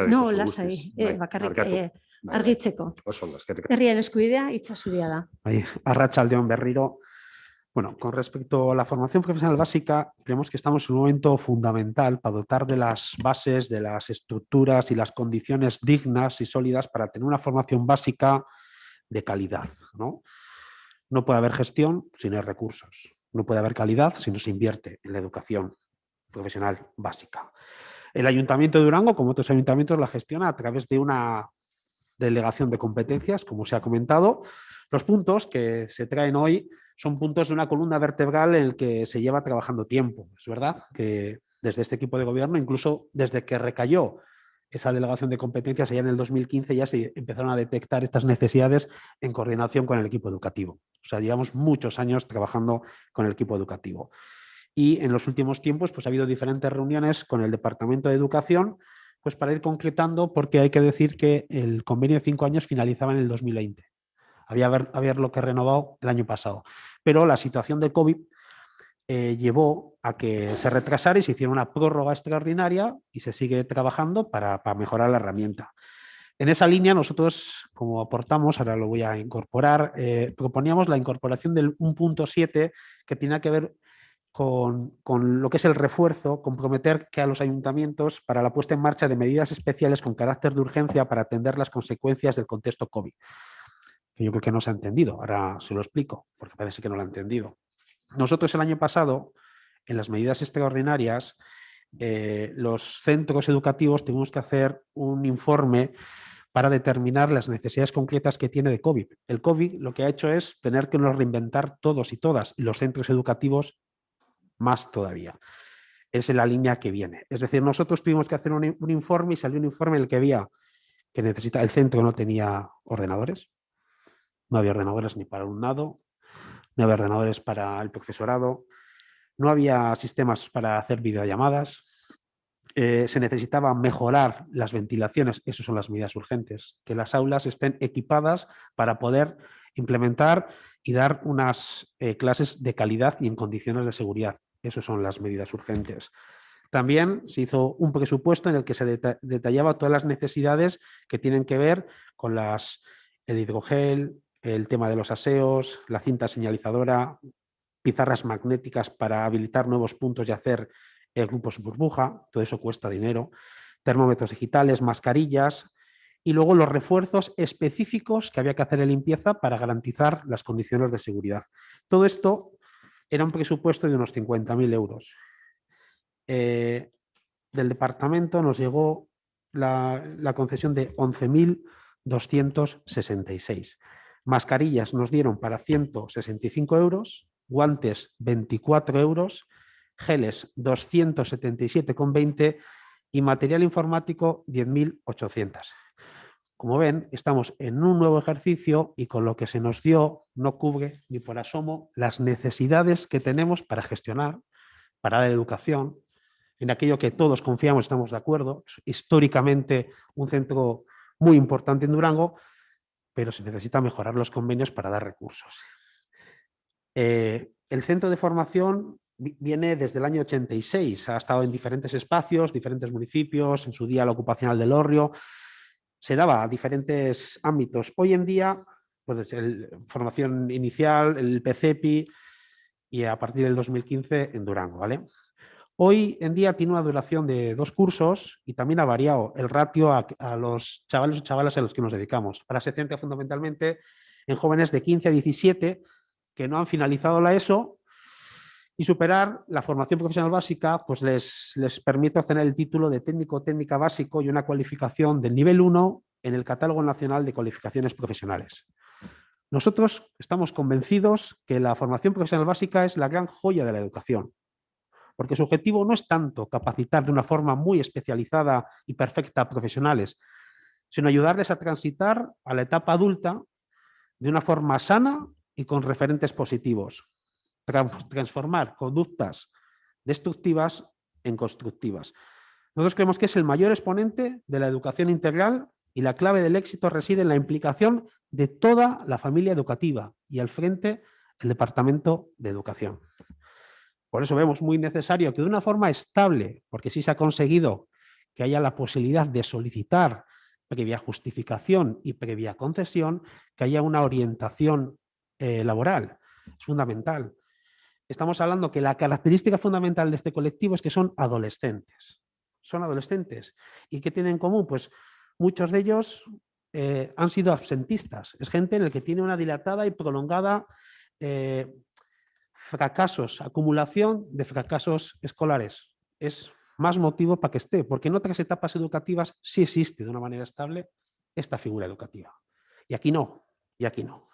No, lasai, bakarrik argitzeko.
Oso ondo, eskerrik asko.
Herrian eskubidea, itxasuria da.
Arratsaldeon berriro. Bueno, con respecto a la formación profesional básica, creemos que estamos en un momento fundamental para dotar de las bases, de las estructuras y las condiciones dignas y sólidas para tener una formación básica de calidad, ¿no? No puede haber gestión si no hay recursos. No puede haber calidad si no se invierte en la educación profesional básica. El Ayuntamiento de Durango, como otros ayuntamientos, la gestiona a través de una delegación de competencias, como se ha comentado. Los puntos que se traen hoy son puntos de una columna vertebral en el que se lleva trabajando tiempo. Es verdad que desde este equipo de gobierno, incluso desde que recayó esa delegación de competencias allá en el 2015, ya se empezaron a detectar estas necesidades en coordinación con el equipo educativo. O sea, llevamos muchos años trabajando con el equipo educativo. Y en los últimos tiempos pues, ha habido diferentes reuniones con el Departamento de Educación pues, para ir concretando, porque hay que decir que el convenio de 5 años finalizaba en el 2020. haberlo que renovado el año pasado. Pero la situación de COVID llevó a que se retrasara y se hiciera una prórroga extraordinaria y se sigue trabajando para mejorar la herramienta. En esa línea nosotros, como aportamos, ahora lo voy a incorporar, proponíamos la incorporación del 1.7 que tiene que ver con lo que es el refuerzo, comprometer que a los ayuntamientos para la puesta en marcha de medidas especiales con carácter de urgencia para atender las consecuencias del contexto COVID. Que yo creo que no se ha entendido, ahora se lo explico, porque parece que no lo ha entendido. Nosotros el año pasado, en las medidas extraordinarias, los centros educativos tuvimos que hacer un informe para determinar las necesidades concretas que tiene de COVID. El COVID lo que ha hecho es tener que nos reinventar todos y todas, y los centros educativos más todavía. Es en la línea que viene. Es decir, nosotros tuvimos que hacer un informe y salió un informe en el que había que el centro no tenía ordenadores, no había ordenadores ni para alumnado, no había ordenadores para el profesorado, no había sistemas para hacer videollamadas, se necesitaba mejorar las ventilaciones, esas son las medidas urgentes, que las aulas estén equipadas para poder implementar y dar unas clases de calidad y en condiciones de seguridad. Esas son las medidas urgentes. También se hizo un presupuesto en el que se detallaba todas las necesidades que tienen que ver con el hidrogel, el tema de los aseos, la cinta señalizadora, pizarras magnéticas para habilitar nuevos puntos y hacer grupos burbuja, todo eso cuesta dinero, termómetros digitales, mascarillas y luego los refuerzos específicos que había que hacer en limpieza para garantizar las condiciones de seguridad. Todo esto era un presupuesto de unos 50.000 euros. Del departamento nos llegó la concesión de 11.266. Mascarillas nos dieron para 165 euros, guantes 24 euros, geles 277,20 y material informático 10.800. Como ven, estamos en un nuevo ejercicio y con lo que se nos dio no cubre ni por asomo las necesidades que tenemos para gestionar, para dar educación, en aquello que todos confiamos, estamos de acuerdo, es históricamente un centro muy importante en Durango, pero se necesita mejorar los convenios para dar recursos. El centro de formación viene desde el año 86, ha estado en diferentes espacios, diferentes municipios, en su día la ocupacional del Hórreo, se daba a diferentes ámbitos. Hoy en día, pues formación inicial, el PCEPI y a partir del 2015 en Durango, ¿vale? Hoy en día tiene una duración de 2 cursos y también ha variado el ratio a los chavales y chavalas a los que nos dedicamos. Ahora se centra fundamentalmente en jóvenes de 15 a 17 que no han finalizado la ESO y superar la formación profesional básica pues les permite obtener el título de técnico o técnica básico y una cualificación del nivel 1 en el Catálogo Nacional de Cualificaciones Profesionales. Nosotros estamos convencidos que la formación profesional básica es la gran joya de la educación, porque su objetivo no es tanto capacitar de una forma muy especializada y perfecta a profesionales, sino ayudarles a transitar a la etapa adulta de una forma sana y con referentes positivos. Transformar conductas destructivas en constructivas. Nosotros creemos que es el mayor exponente de la educación integral y la clave del éxito reside en la implicación de toda la familia educativa y al frente el Departamento de Educación. Por eso vemos muy necesario que de una forma estable, porque sí se ha conseguido que haya la posibilidad de solicitar previa justificación y previa concesión, que haya una orientación laboral. Es fundamental. Estamos hablando que la característica fundamental de este colectivo es que son adolescentes. Son adolescentes. ¿Y qué tienen en común? Pues muchos de ellos han sido absentistas. Es gente en la que tiene una dilatada y prolongada fracasos, acumulación de fracasos escolares. Es más motivo para que esté, porque en otras etapas educativas sí existe de una manera estable esta figura educativa. Y aquí no, y aquí no.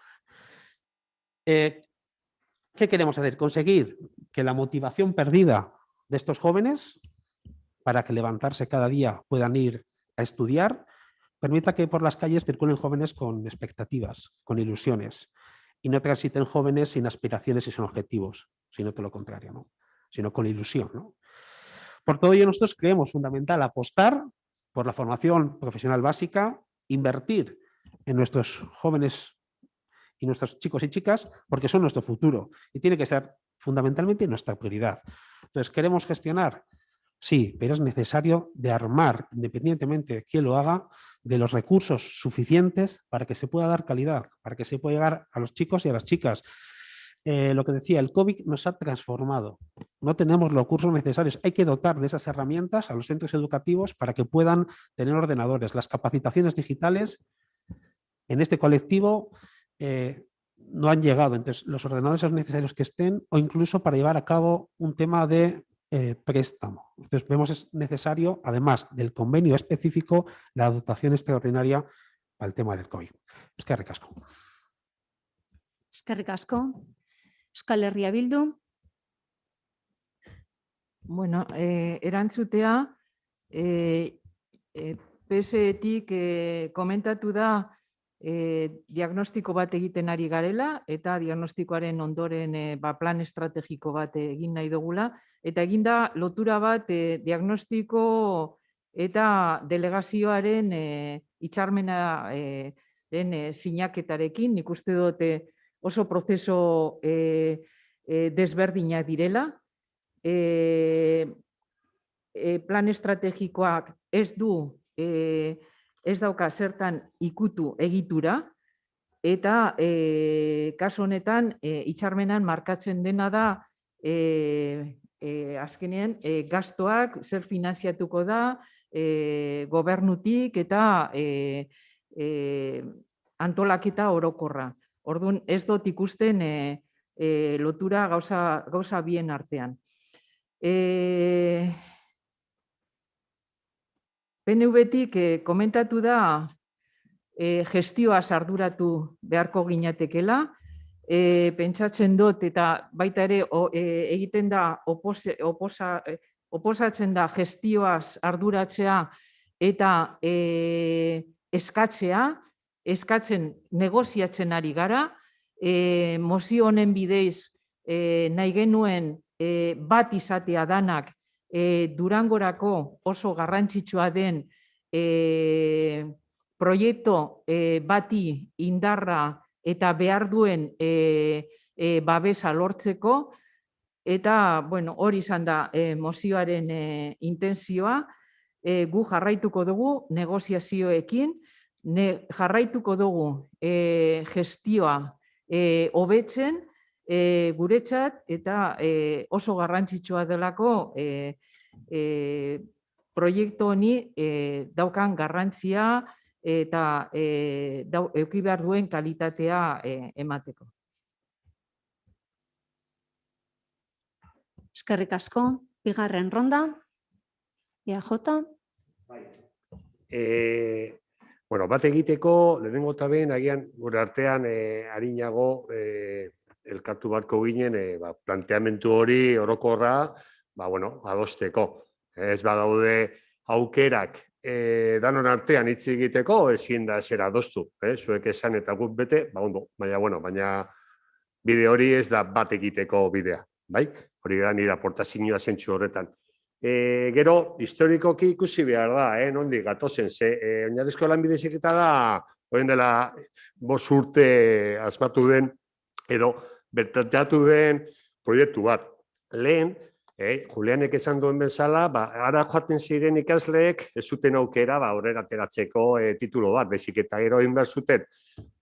¿Qué queremos hacer? Conseguir que la motivación perdida de estos jóvenes para que levantarse cada día puedan ir a estudiar, permita que por las calles circulen jóvenes con expectativas, con ilusiones, y no transiten jóvenes sin aspiraciones y sin objetivos, sino todo lo contrario, ¿no? Sino con ilusión, ¿no? Por todo ello, nosotros creemos fundamental apostar por la formación profesional básica, invertir en nuestros jóvenes y nuestros chicos y chicas porque son nuestro futuro y tiene que ser fundamentalmente nuestra prioridad. Entonces, ¿queremos gestionar? Sí, pero es necesario de armar, independientemente de quién lo haga, de los recursos suficientes para que se pueda dar calidad, para que se pueda llegar a los chicos y a las chicas. Lo que decía, el COVID nos ha transformado. No tenemos los recursos necesarios. Hay que dotar de esas herramientas a los centros educativos para que puedan tener ordenadores. Las capacitaciones digitales en este colectivo no han llegado. Entonces, los ordenadores son necesarios que estén o incluso para llevar a cabo un tema de préstamo. Entonces, vemos es necesario, además del convenio específico, la dotación extraordinaria para el tema del COVID. Eskerrik asko.
Eskerrik asko. Euskal Herria Bildu.
Bueno, erantzutea, PSE-tik komentatu da diagnostiko bat egiten ari garela eta diagnostikoaren ondoren plan estrategiko bat egin nahi dugula. Eta eginda lotura bat diagnostiko eta delegazioaren hitzarmena sinaketarekin. Nik uste dute oso prozeso desberdinak direla. Plan estrategikoak ez dauka zertan ikutu egitura, eta kasu honetan hitzarmenan markatzen dena da azkenean gastoak zer finanziatuko da gobernutik eta antolaketa orokorra. Orduan ez dut ikusten lotura gauza bien artean. PNV-tik komentatu da gestioaz arduratu beharko ginatekela. Pentsatzen dut eta baita ere egiten da oposatzen da gestioaz arduratzea eta eskatzen negoziatzen ari gara. Mozio honen bidez nahi genuen bat izatea danak Durangorako oso garrantzitsua den proiektu bati indarra eta behar duen babesa lortzeko, eta hori izan da mozioaren intentzioa. Gu jarraituko dugu negoziazioekin, jarraituko dugu gestioa hobetzen guretzat, eta oso garrantzitsua delako proiektu honi daukan garrantzia eta eduki behar duen kalitatea emateko.
Eskerrik asko. Bigarren ronda. EAJ.
Bat egiteko, lehenengo eta behin, agian gure artean arinago elkartu barko ginen planteamendu hori orokorra adosteko. Ez badaude aukerak danon artean hitz egiteko, ezin da ezer adostu. Zuek esan eta guk bete, baina bide hori ez da bat egiteko bidea. Hori da nire aportazioa zentzu horretan. Gero, historikoki ikusi behar da, nondik gatozen, oinarrizko lanbide heziketa da, orain dela 5 urte asmatu den, edo bertanteatu den proiektu bat. Lehen, Julianek esan duen bezala, ara joaten ziren ikasleek ez zuten aukera aurrera ateratzeko titulo bat, bezik eta gero egin behar zuten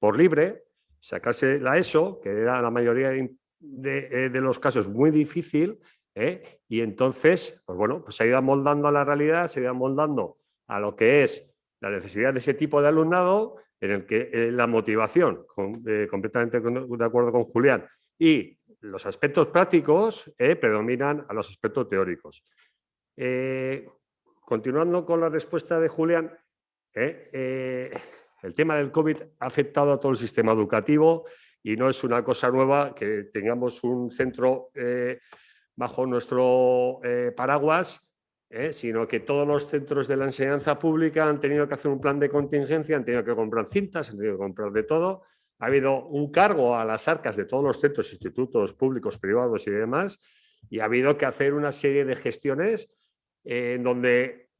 por libre, sacarse la ESO, que era la mayoría de los casos muy difícil, y entonces, se ha ido amoldando a la realidad, se ha ido amoldando a lo que es la necesidad de ese tipo de alumnado, en el que la motivación, completamente de acuerdo con Julián, y los aspectos prácticos predominan a los aspectos teóricos. Continuando con la respuesta de Julián, el tema del COVID ha afectado a todo el sistema educativo y no es una cosa nueva que tengamos un centro bajo nuestro paraguas, sino que todos los centros de la enseñanza pública han tenido que hacer un plan de contingencia, han tenido que comprar cintas, han tenido que comprar de todo. Ha habido un cargo a las arcas de todos los centros, institutos públicos, privados y demás, y ha habido que hacer una serie de gestiones en donde,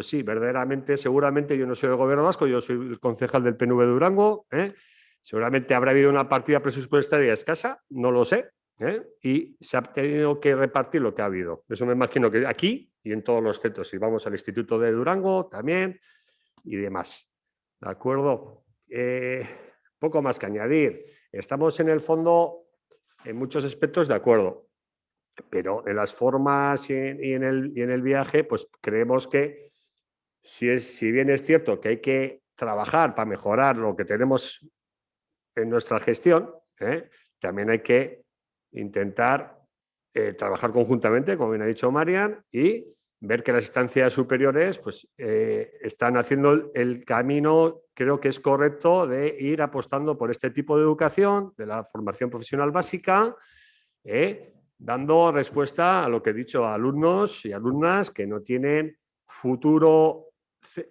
sí, verdaderamente, seguramente yo no soy del Gobierno vasco, yo soy el concejal del PNV de Durango, Seguramente habrá habido una partida presupuestaria escasa, no lo sé, y se ha tenido que repartir lo que ha habido. Eso me imagino que aquí y en todos los centros. Si vamos al Instituto de Durango también y demás. ¿De acuerdo? Poco más que añadir. Estamos en el fondo en muchos aspectos de acuerdo, pero en las formas y en el viaje, pues creemos que si bien es cierto que hay que trabajar para mejorar lo que tenemos en nuestra gestión, también hay que intentar trabajar conjuntamente, como bien ha dicho Marian, y ver que las instancias superiores pues, están haciendo el camino, creo que es correcto, de ir apostando por este tipo de educación, de la formación profesional básica, dando respuesta a lo que he dicho a alumnos y alumnas que no tienen futuro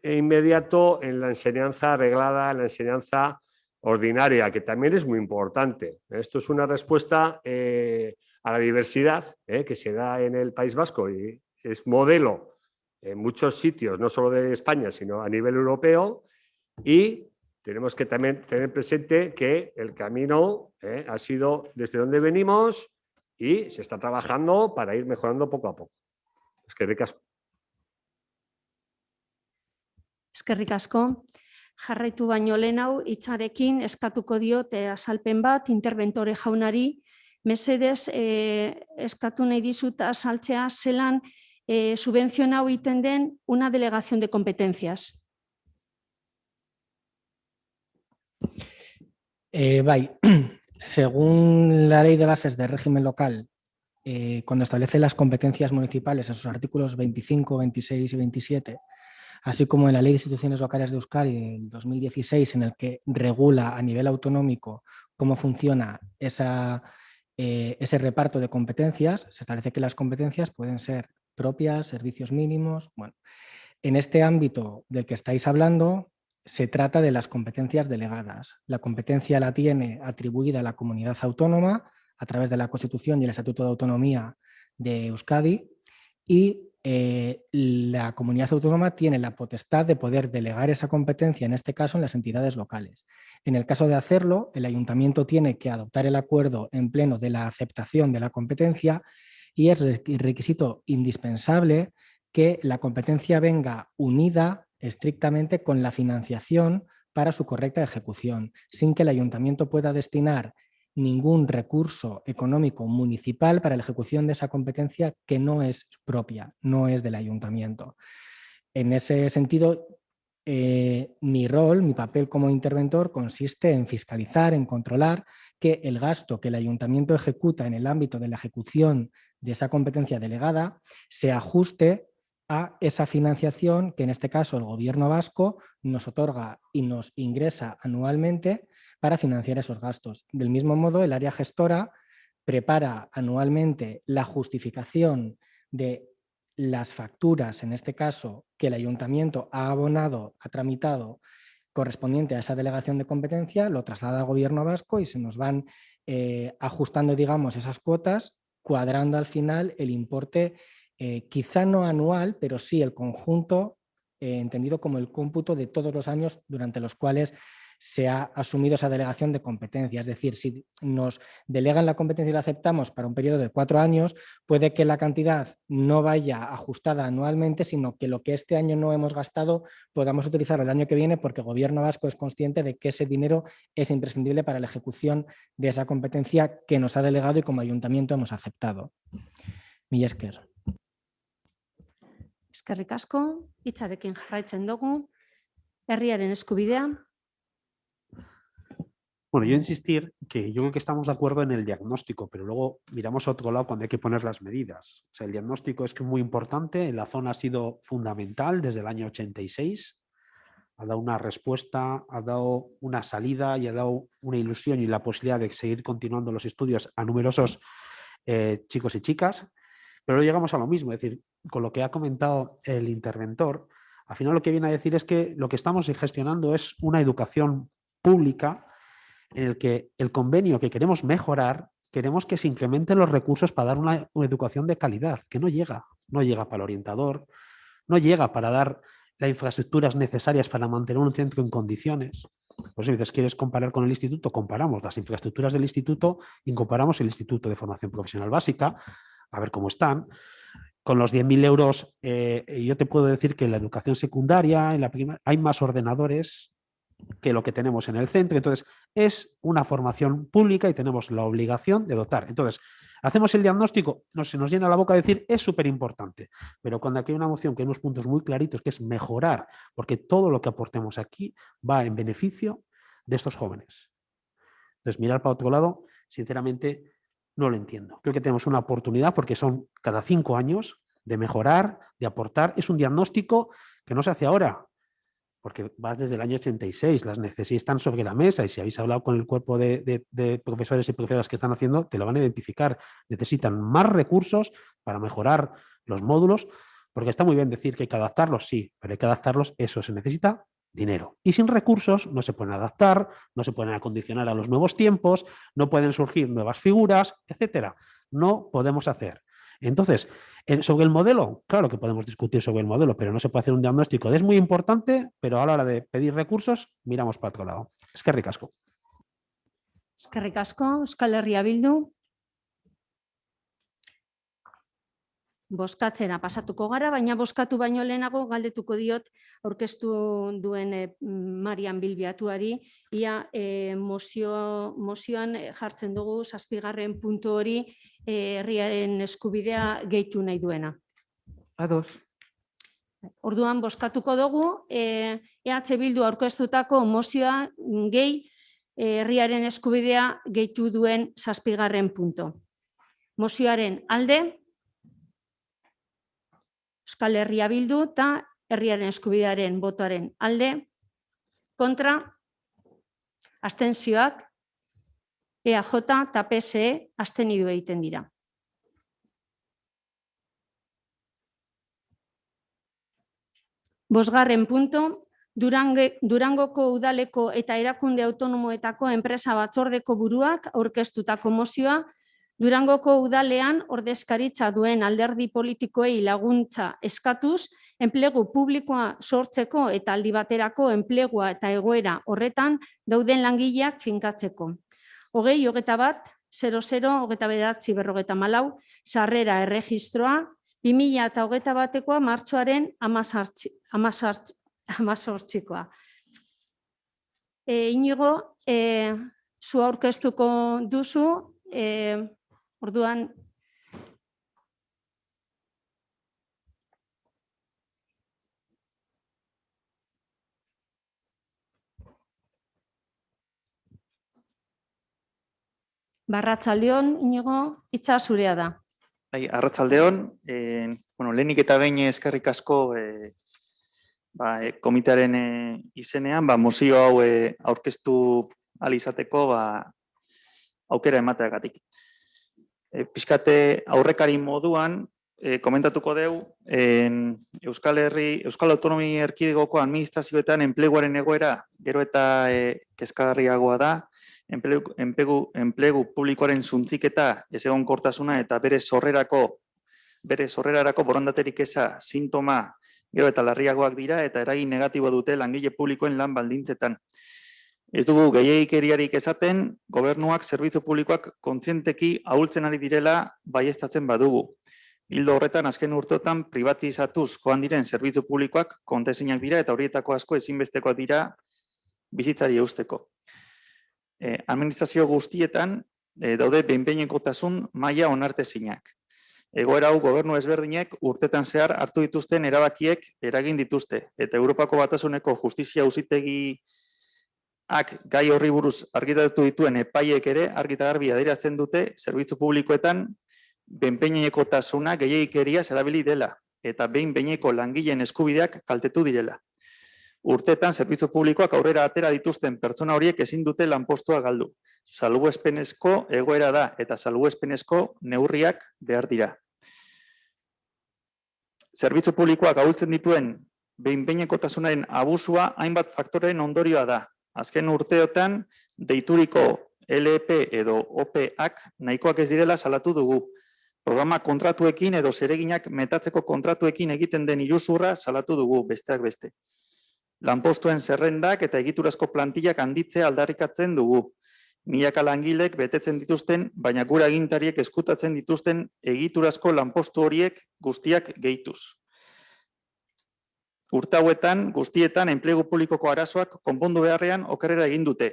inmediato en la enseñanza reglada, en la enseñanza ordinaria, que también es muy importante. Esto es una respuesta a la diversidad que se da en el País Vasco y es modelo en muchos sitios, no solo de España, sino a nivel europeo, y tenemos que también tener presente que el camino ha sido desde donde venimos y se está trabajando para ir mejorando poco a poco. Eskerrik asko.
Eskerrik asko. Jarraitu baino lehenau hitzarekin eskatuko diot azalpen bat interventore jaunari. Mesedez eskatu nahi dizut azaltzea zelan subvención hau egiten den una delegación de competencias.
Bai, según la Ley de Bases de Régimen Local, cuando establece las competencias municipales en sus artículos 25, 26 y 27, así como en la Ley de Instituciones Locales de Euskadi del 2016, en el que regula a nivel autonómico cómo funciona ese reparto de competencias, se establece que las competencias pueden ser propias, servicios mínimos. Bueno, en este ámbito del que estáis hablando, se trata de las competencias delegadas. La competencia la tiene atribuida a la comunidad autónoma a través de la Constitución y el Estatuto de Autonomía de Euskadi, y la comunidad autónoma tiene la potestad de poder delegar esa competencia, en este caso en las entidades locales. En el caso de hacerlo, el ayuntamiento tiene que adoptar el acuerdo en pleno de la aceptación de la competencia, y es requisito indispensable que la competencia venga unida estrictamente con la financiación para su correcta ejecución, sin que el ayuntamiento pueda destinar ningún recurso económico municipal para la ejecución de esa competencia que no es propia, no es del ayuntamiento. En ese sentido, mi rol, mi papel como interventor consiste en fiscalizar, en controlar que el gasto que el ayuntamiento ejecuta en el ámbito de la ejecución de esa competencia delegada se ajuste a esa financiación que en este caso el Gobierno vasco nos otorga y nos ingresa anualmente para financiar esos gastos. Del mismo modo, el área gestora prepara anualmente la justificación de las facturas, en este caso, que el ayuntamiento ha abonado, ha tramitado correspondiente a esa delegación de competencia, lo traslada al Gobierno vasco y se nos van ajustando, digamos, esas cuotas, cuadrando al final el importe, quizá no anual, pero sí el conjunto, entendido como el cómputo de todos los años durante los cuales se ha asumido esa delegación de competencia. Es decir, si nos delegan la competencia y la aceptamos para un periodo de 4 años, puede que la cantidad no vaya ajustada anualmente, sino que lo que este año no hemos gastado podamos utilizarlo el año que viene, porque el Gobierno vasco es consciente de que ese dinero es imprescindible para la ejecución de esa competencia que nos ha delegado y como ayuntamiento hemos aceptado. Mila esker.
Eskerrik asko, hitzarekin jarraitzen dugu. Herriaren eskubidea.
Bueno, yo insistir que yo creo que estamos de acuerdo en el diagnóstico, pero luego miramos a otro lado cuando hay que poner las medidas. O sea, el diagnóstico es que es muy importante, la zona ha sido fundamental desde el año 86, ha dado una respuesta, ha dado una salida y ha dado una ilusión y la posibilidad de seguir continuando los estudios a numerosos chicos y chicas, pero luego llegamos a lo mismo, es decir, con lo que ha comentado el interventor, al final lo que viene a decir es que lo que estamos gestionando es una educación pública en el que el convenio que queremos mejorar, queremos que se incrementen los recursos para dar una educación de calidad, que no llega para el orientador, no llega para dar las infraestructuras necesarias para mantener un centro en condiciones. Pues si dices, ¿quieres comparar con el instituto? Comparamos las infraestructuras del instituto y comparamos el Instituto de Formación Profesional Básica, a ver cómo están. Con los 10.000 euros, yo te puedo decir que en la educación secundaria, en la primaria, hay más ordenadores que lo que tenemos en el centro. Entonces, es una formación pública y tenemos la obligación de dotar. Entonces, hacemos el diagnóstico, se nos llena la boca de decir, es súper importante. Pero cuando aquí hay una moción que hay unos puntos muy claritos, que es mejorar, porque todo lo que aportemos aquí va en beneficio de estos jóvenes. Entonces, mirar para otro lado, sinceramente, no lo entiendo. Creo que tenemos una oportunidad porque son cada 5 años de mejorar, de aportar. Es un diagnóstico que no se hace ahora, porque va desde el año 86, las necesidades están sobre la mesa y si habéis hablado con el cuerpo de profesores y profesoras que están haciendo, te lo van a identificar. Necesitan más recursos para mejorar los módulos, porque está muy bien decir que hay que adaptarlos, sí, pero hay que adaptarlos, eso se necesita dinero. Y sin recursos no se pueden adaptar, no se pueden acondicionar a los nuevos tiempos, no pueden surgir nuevas figuras, etcétera. No podemos hacer. Entonces, sobre el modelo, claro que podemos discutir sobre el modelo, pero no se puede hacer un diagnóstico. Es muy importante, pero a la hora de pedir recursos, miramos para otro lado. Eskerrik asko.
Eskerrik asko, Euskal Herria Bildu. Bozkatzera pasatuko gara, baina bozkatu baino lehenago galdetuko diot aurkeztu duen Marian Bilbiatuari, ia mozioan jartzen dugu 7. puntu hori herriaren eskubidea gehitu nahi duena.
Ados.
Orduan bozkatuko dugu EH Bildu aurkeztutako mozioa gehi herriaren eskubidea gehitu duen 7. puntu. Mozioaren alde, Euskal Herria Bildu eta herriaren eskubidearen botoaren alde, kontra, abstentzioak, EAJ eta PSE abstenidu egiten dira. Bosgarren puntu, Durangoko udaleko eta erakunde autonomoetako enpresa batzordeko buruak aurkeztutako mozioa, Durangoko udalean ordezkaritza duen alderdi politikoei laguntza eskatuz, enplegu publikoa sortzeko eta aldi baterako enplegua eta egoera horretan dauden langileak finkatzeko. 20-21-00-29-44 sarrera erregistroa, 2021koa martxoaren 18koa. Inigo, zu aurkeztuko duzu, orduan, Arratsaldeon, Inigo, hitza zurea da.
Arratsaldeon, lehenik eta behin eskerrik asko komitearen izenean, mozio hau aurkeztu ahal izateko aukera emateagatik. Pixkate aurrekari moduan, komentatuko dugu, Euskal Autonomia Erkidegoko administrazioetan enpleguaren egoera gero eta kezkagarriagoa da, enplegu publikoaren suntziketa, ezegonkortasuna eta bere sorrerarako borondaterik eza sintoma gero eta larriagoak dira eta eragin negatibo dute langile publikoen lan baldintzetan. Ez dugu gehiegikeriarik esaten, gobernuak zerbitzu publikoak kontzienteki ahultzen ari direla baieztatzen badugu. Ildo horretan, azken urteotan privatizatuz joan diren zerbitzu publikoak kontezinak dira eta horietako asko ezinbestekoak dira bizitzari eusteko. Administrazio guztietan daude behin-behinekotasun maila onartezinak. Egoera hau gobernu ezberdinek urtetan zehar hartu dituzten erabakiek eragin dituzte eta Europako Batasuneko Justizia Auzitegiak gai horri buruz argitaratu dituen epaiek ere argi eta garbi adierazten dute zerbitzu publikoetan behin-behinekotasuna gehiegikeriaz erabili dela eta behin-behineko langileen eskubideak kaltetu direla. Urtetan zerbitzu publikoak aurrera atera dituzten pertsona horiek ezin dute lanpostua galdu. Salbuespenezko egoera da eta salbuespenezko neurriak behar dira. Zerbitzu publikoak ahultzen dituen behin-behinekotasunaren abusua hainbat faktoren ondorioa da. Azken urteotan deituriko LEP edo OPEak nahikoak ez direla salatu dugu. Programa kontratuekin edo zereginak metatzeko kontratuekin egiten den iruzurra salatu dugu besteak beste. Lanpostuen zerrendak eta egiturazko plantillak handitzea aldarrikatzen dugu. Milaka langilek betetzen dituzten, baina gure agintariek eskutatzen dituzten egiturazko lanpostu horiek guztiak gehituz. Urte hauetan, guztietan, enplegu publikoko arazoak konpondu beharrean okerrera egin dute.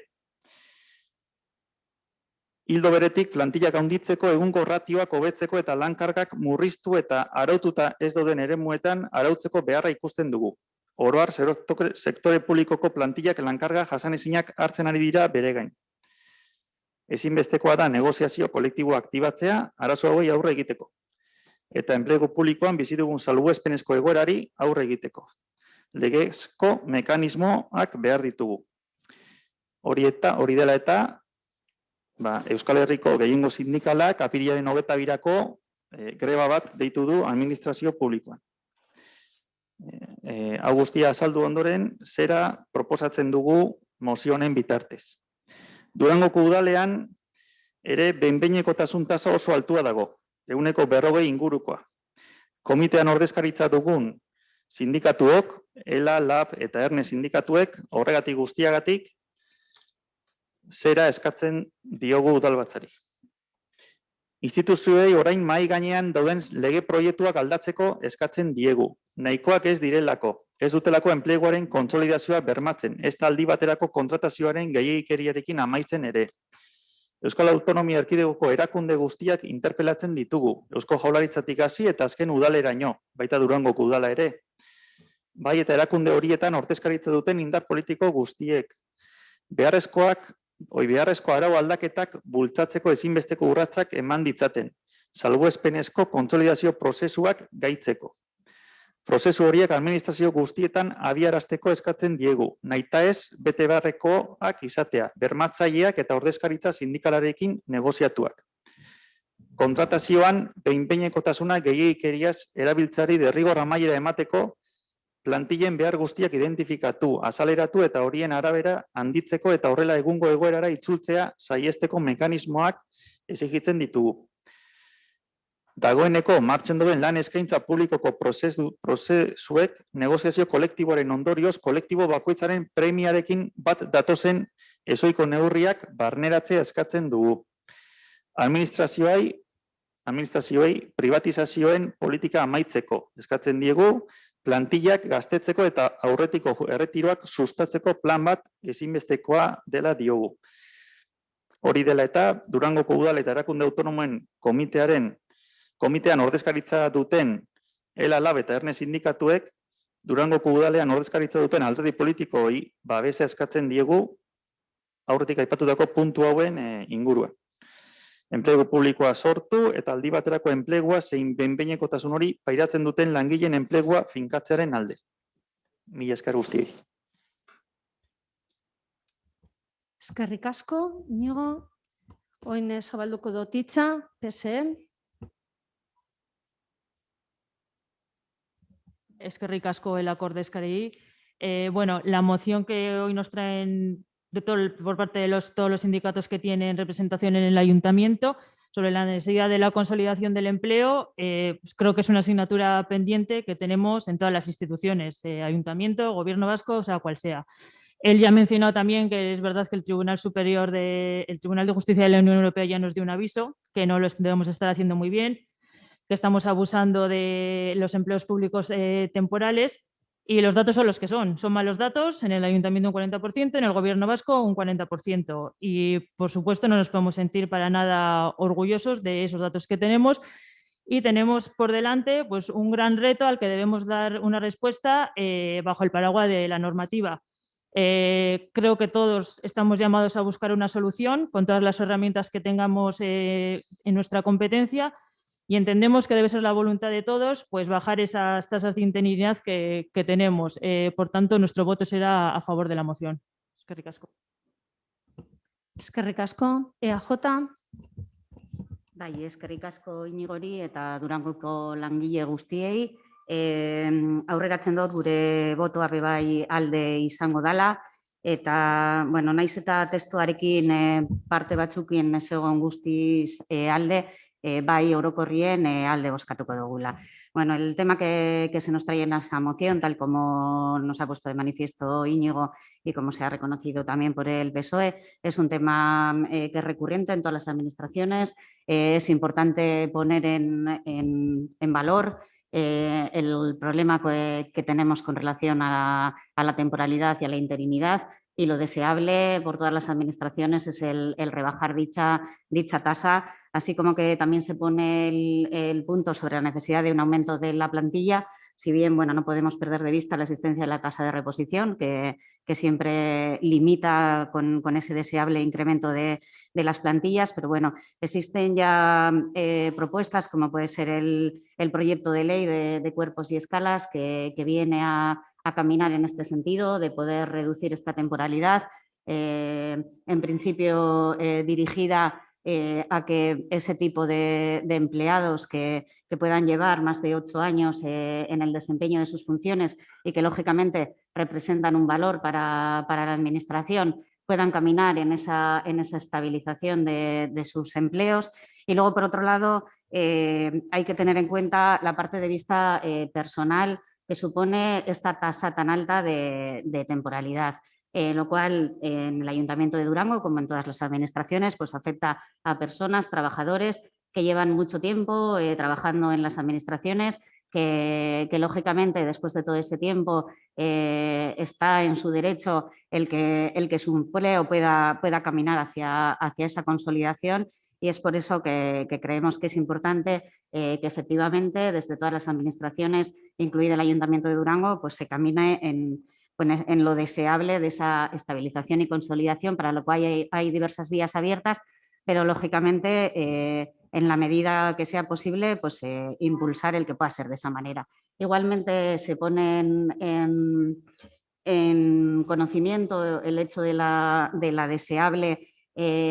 Ildo beretik, plantillak handitzeko egungo ratioak hobetzeko eta lankargak murriztu eta araututa ez dauden eremuetan arautzeko beharra ikusten dugu. Oro har, sektore publikoko plantillak lankarga jasanezinak hartzen ari dira bere gain. Ezinbestekoa da negoziazio kolektiboa aktibatzea arazo hauei aurre egiteko. Eta enplegu publikoan bizi dugun salbuespenezko egoerari aurre egiteko. Legezko mekanismoak behar ditugu. Hori dela eta, Euskal Herriko gehiengo sindikalak apirilaren 22-ako greba bat deitu du administrazio publikoan. Hau guztia azaldu ondoren, zera proposatzen dugu mozio honen bitartez. Durangoko udalean ere behin-behinekotasun tasa oso altua dago, 140 ingurukoa. Komitean ordezkaritza dugun sindikatuok, ELA, LAB eta ERNE sindikatuek horregatik guztiagatik zera eskatzen diogu udalbatzari. Instituzioei orain mahai gainean dauden lege proiektuak aldatzeko eskatzen diegu. Nahikoak ez direlako, ez dutelako enpleguaren kontsolidazioa bermatzen, ez da aldi baterako kontratazioaren gehiegikeriarekin amaitzen ere. Euskal Autonomia Erkidegoko erakunde guztiak interpelatzen ditugu, Eusko Jaurlaritzatik hasi eta azken udaleraino, baita Durangoko udala ere. Bai eta erakunde horietan ordezkaritza duten indar politiko guztiek. Beharrezko arau aldaketak bultzatzeko ezinbesteko urratsak eman ditzaten, salbuespenezko kontsolidazio prozesuak gaitzeko. Prozesu horiek administrazio guztietan abiarazteko eskatzen diegu, nahita ez bete beharrekoak izatea, bermatzaileak eta ordezkaritza sindikalarekin negoziatuak. Kontratazioan behin-behinekotasuna gehiegikeriaz erabiltzari derrigor amaiera emateko, plantillen behar guztiak identifikatu, azaleratu eta horien arabera handitzeko eta horrela egungo egoerara itzultzea saihesteko mekanismoak exigitzen ditugu. Dagoeneko martxan duen lan eskaintza publikoko prozesuek negoziazio kolektiboaren ondorioz kolektibo bakoitzaren premiarekin bat datozen ezoiko neurriak barneratzea eskatzen dugu. Administrazioei privatizazioen politika amaitzeko eskatzen diegu, plantillak gaztetzeko eta aurretiko erretiroak sustatzeko plan bat ezinbestekoa dela diogu. Hori dela eta Durangoko udal eta erakunde autonomoen komitean ordezkaritza duten ELA, LAB eta ERNE sindikatuek Durangoko udalean ordezkaritza duten alderdi politikoei babesa eskatzen diegu aurretik aipatutako puntu hauen inguruan. Enplegu publikoa sortu eta aldi baterako enplegua zein behin-behinekotasun hori pairatzen duten langileen enplegua finkatzearen alde. Mila esker guztiei.
Eskerrik asko, Iñigo. Orain zabalduko dut hitza, PSE.
Eskerrik asko el ordezkari. Bueno, la moción que hoy nos traen por parte de todos los sindicatos que tienen representación en el ayuntamiento sobre la necesidad de la consolidación del empleo, pues creo que es una asignatura pendiente que tenemos en todas las instituciones, ayuntamiento, gobierno vasco, o sea, cual sea. Él ya ha mencionado también que es verdad que el Tribunal de Justicia de la Unión Europea ya nos dio un aviso, que no lo debemos estar haciendo muy bien, que estamos abusando de los empleos públicos temporales. Y los datos son los que son malos datos, en el ayuntamiento un 40%, en el gobierno vasco un 40%. Y por supuesto no nos podemos sentir para nada orgullosos de esos datos que tenemos y tenemos por delante pues, un gran reto al que debemos dar una respuesta bajo el paraguas de la normativa. Creo que todos estamos llamados a buscar una solución con todas las herramientas que tengamos en nuestra competencia. Y entendemos que debe ser la voluntad de todos pues bajar esas tasas de interinidad que tenemos. Por tanto, nuestro voto será a favor de la moción. Eskerrik asko.
Eskerrik asko. EAJ.
Bai, eskerrik asko Iñigori eta Durangoko langile guztiei. Aurreratzen dut gure botoa bai alde izango dela. Eta, bueno, naiz eta testuarekin parte batzukin ez egon guztiz alde, bai orokorrien alde bozkatuko dugula. Bueno, el tema que se nos trae en esa moción, tal como nos ha puesto de manifiesto Íñigo y como se ha reconocido también por el PSOE, es un tema que es recurrente en todas las administraciones. Es importante poner en valor el problema que tenemos con relación a la temporalidad y a la interinidad, y lo deseable por todas las administraciones es el rebajar dicha tasa, así como que también se pone el punto sobre la necesidad de un aumento de la plantilla. Si bien, bueno, no podemos perder de vista la existencia de la tasa de reposición, que siempre limita con ese deseable incremento de las plantillas, pero bueno, existen ya propuestas como puede ser el proyecto de ley de cuerpos y escalas que viene a caminar en este sentido, de poder reducir esta temporalidad, en principio dirigida a que ese tipo de empleados que puedan llevar más de 8 años en el desempeño de sus funciones y que lógicamente representan un valor para la administración, puedan caminar en esa estabilización de sus empleos. Y luego, por otro lado, hay que tener en cuenta la parte de vista personal que supone esta tasa tan alta de temporalidad. Lo cual en el Ayuntamiento de Durango, como en todas las administraciones, pues afecta a personas, trabajadores que llevan mucho tiempo trabajando en las administraciones, que lógicamente después de todo ese tiempo está en su derecho el que su empleo pueda caminar hacia esa consolidación, y es por eso que creemos que es importante que efectivamente desde todas las administraciones, incluido el Ayuntamiento de Durango, pues se camine en lo deseable de esa estabilización y consolidación, para lo cual hay diversas vías abiertas, pero lógicamente en la medida que sea posible, pues impulsar el que pueda ser de esa manera. Igualmente se pone en conocimiento el hecho de la deseable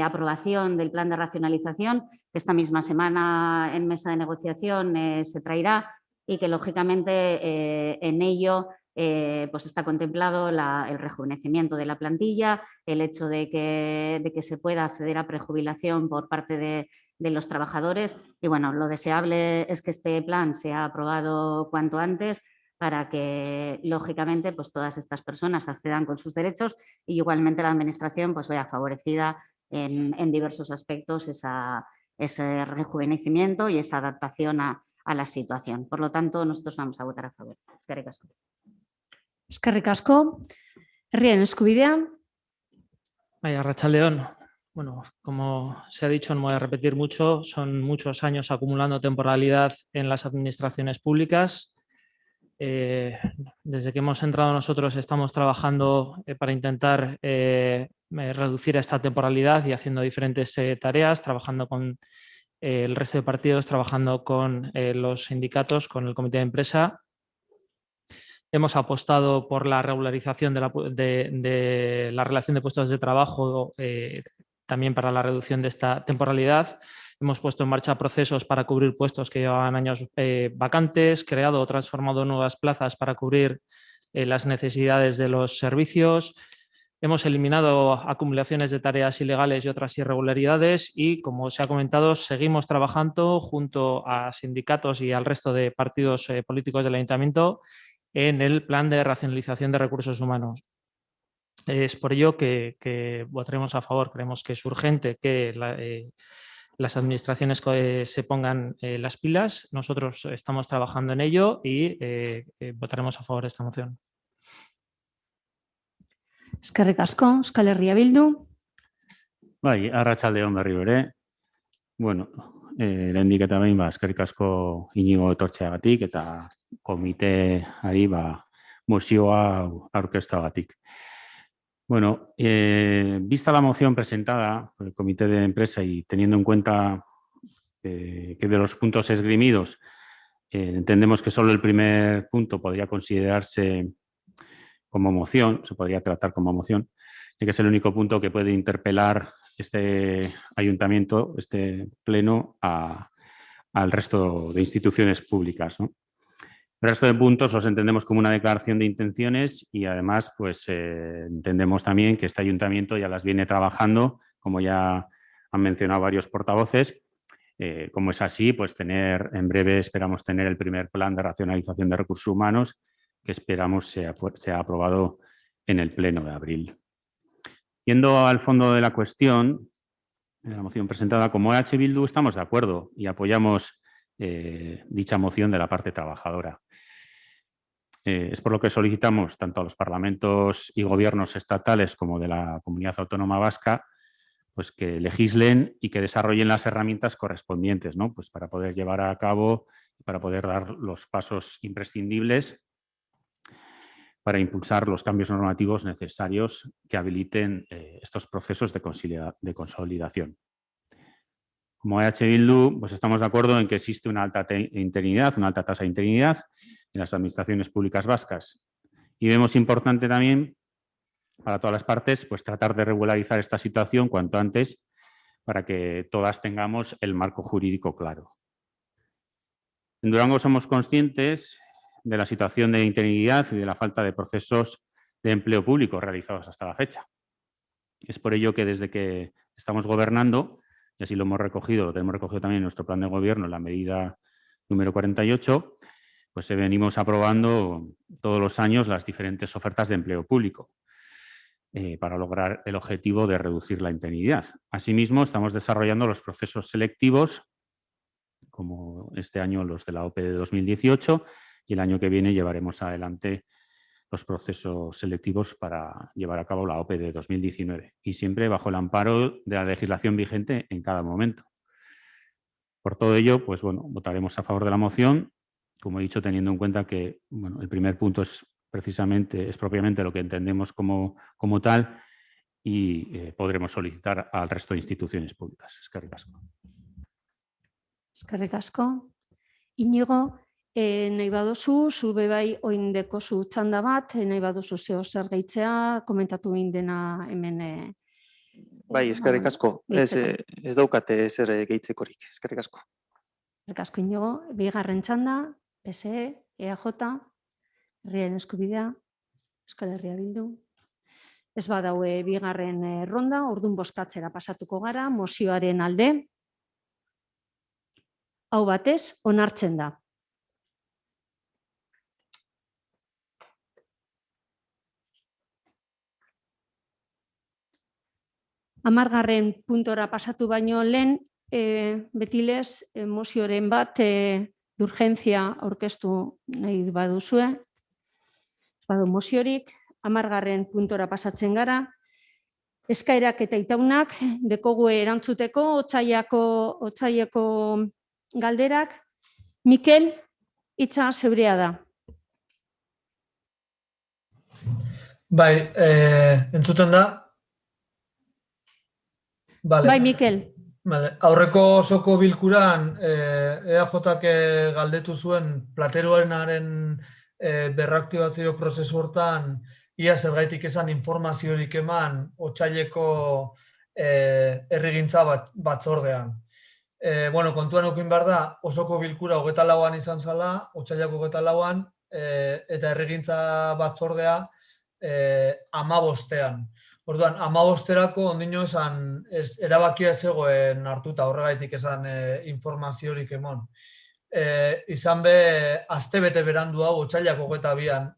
aprobación del plan de racionalización, que esta misma semana en mesa de negociación se traerá, y que lógicamente en ello pues está contemplado el rejuvenecimiento de la plantilla, el hecho de que se pueda acceder a prejubilación por parte de los trabajadores, y bueno, lo deseable es que este plan sea aprobado cuanto antes para que lógicamente pues todas estas personas accedan con sus derechos, y igualmente la administración pues vea favorecida en diversos aspectos ese rejuvenecimiento y esa adaptación a la situación. Por lo tanto, nosotros vamos a votar a favor. Eskerrik asko.
Eskerrik asko. Herrien eskubidea.
Arratsaldeon. Bueno, como se ha dicho, no me voy a repetir mucho, son muchos años acumulando temporalidad en las administraciones públicas. Desde que hemos entrado nosotros estamos trabajando para intentar reducir esta temporalidad y haciendo diferentes tareas, trabajando con el resto de partidos, trabajando con los sindicatos, con el comité de empresa. Hemos apostado por la regularización de la relación de puestos de trabajo, también para la reducción de esta temporalidad. Hemos puesto en marcha procesos para cubrir puestos que llevaban años vacantes, creado o transformado nuevas plazas para cubrir las necesidades de los servicios. Hemos eliminado acumulaciones de tareas ilegales y otras irregularidades y, como se ha comentado, seguimos trabajando junto a sindicatos y al resto de partidos políticos del Ayuntamiento en el plan de racionalización de recursos humanos. Es por ello que votaremos a favor. Creemos que es urgente que las administraciones se pongan las pilas. Nosotros estamos trabajando en ello y votaremos a favor de esta moción.
Eskerrik asko. Euskal Herria Bildu.
Bai, arratsaldeon berriro ere. Bueno, lehendik eta behin eskerrik asko Iñigo etortzeagatik eta komiteari mozioa aurkeztuagatik. Bueno, vista la moción presentada por el Comité de Empresa y teniendo en cuenta que de los puntos esgrimidos entendemos que solo el primer punto podría considerarse como moción, se podría tratar como moción, ya que es el único punto que puede interpelar este ayuntamiento, este pleno, al resto de instituciones públicas, ¿no? El resto de puntos los entendemos como una declaración de intenciones y además pues entendemos también que este ayuntamiento ya las viene trabajando, como ya han mencionado varios portavoces, Como es así, pues en breve esperamos tener el primer plan de racionalización de recursos humanos que esperamos sea aprobado en el pleno de abril. Yendo al fondo de la cuestión, en la moción presentada como EH Bildu estamos de acuerdo y apoyamos dicha moción de la parte trabajadora. Es por lo que solicitamos tanto a los parlamentos y gobiernos estatales como de la Comunidad Autónoma Vasca pues que legislen y que desarrollen las herramientas correspondientes, ¿no? Pues para poder llevar a cabo, para poder dar los pasos imprescindibles para impulsar los cambios normativos necesarios que habiliten estos procesos de consolidación. Como EH Bildu, pues estamos de acuerdo en que existe una alta interinidad, una alta tasa de interinidad en las administraciones públicas vascas. Y vemos importante también para todas las partes, pues tratar de regularizar esta situación cuanto antes para que todas tengamos el marco jurídico claro. En Durango somos conscientes de la situación de interinidad y de la falta de procesos de empleo público realizados hasta la fecha. Es por ello que desde que estamos gobernando, y así lo tenemos recogido también en nuestro plan de gobierno, en la medida número 48, pues venimos aprobando todos los años las diferentes ofertas de empleo público para lograr el objetivo de reducir la interinidad. Asimismo, estamos desarrollando los procesos selectivos, como este año los de la OPE de 2018, y el año que viene llevaremos adelante los procesos selectivos para llevar a cabo la OPE de 2019 y siempre bajo el amparo de la legislación vigente en cada momento. Por todo ello, pues bueno, votaremos a favor de la moción, como he dicho, teniendo en cuenta que bueno, el primer punto es propiamente lo que entendemos como tal y podremos solicitar al resto de instituciones públicas. Eskerrik asko.
Eskerrik asko. Iñigo, nahi baduzu, zu bebai oindeko zu txanda bat, nahi baduzu zer gehitzea, komentatu egin dena hemen.
Bai, eskerrik asko. Ez daukate zer gehitzekorik. Eskerrik asko.
Eskerrik asko, Iñigo. Bigarren txanda, PSE, EAJ, Herriaren Eskubidea, Euskal Herria Bildu. Ez badaue bigarren ronda, orduan bozkatzera pasatuko gara, mozioaren alde. Hau batez, onartzen da. Hamargarren puntora pasatu baino lehen, betilez, mozioren bat d'urgentzia aurkeztu nahi baduzue. Badu moziorik, hamargarren puntora pasatzen gara. Eskaerak eta itaunak dekogu erantzuteko otsaiako galderak. Mikel, hitza zeurea da.
Bai, entzuten da?
Bai, Mikel.
Aurreko osoko bilkuran EAJak galdetu zuen plateruarenaren berraktibazio prozesu hortan ia zergaitik esan informaziorik eman otsaileko herrigintza batzordean. Kontuan eduki behar da, osoko bilkura 24an izan zala, otsailako 24an, eta herrigintza batzordea 15ean. Orduan, 15erako ondino esan erabakia zegoen hartuta horregaitik esan informaziorik emon. Izan be, astebete berandu hau otsailako 22an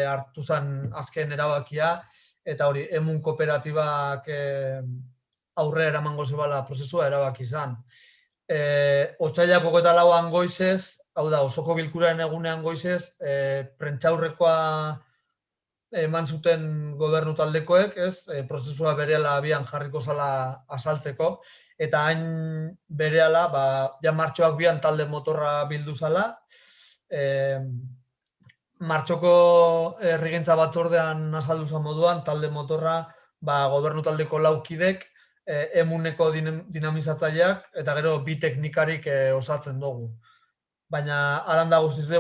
hartu zen azken erabakia, eta hori, emun kooperatibak aurre eramango zebala prozesua erabaki izan. Otsailako 24an goizez, hau da, osoko bilkuraren egunean goizez, prentsaurrekoa eman zuten gobernu taldekoek, prozesua berehala abian jarriko zala azaltzeko, eta hain berehala, ja martxoak bian talde motorra bildu zala. Martxoko herrigintza batzordean azaldu zen moduan, talde motorra gobernu taldeko laukidek, emuneko dinamizatzaileak, eta gero bi teknikarik osatzen dugu. Baina, aranda guztiz be,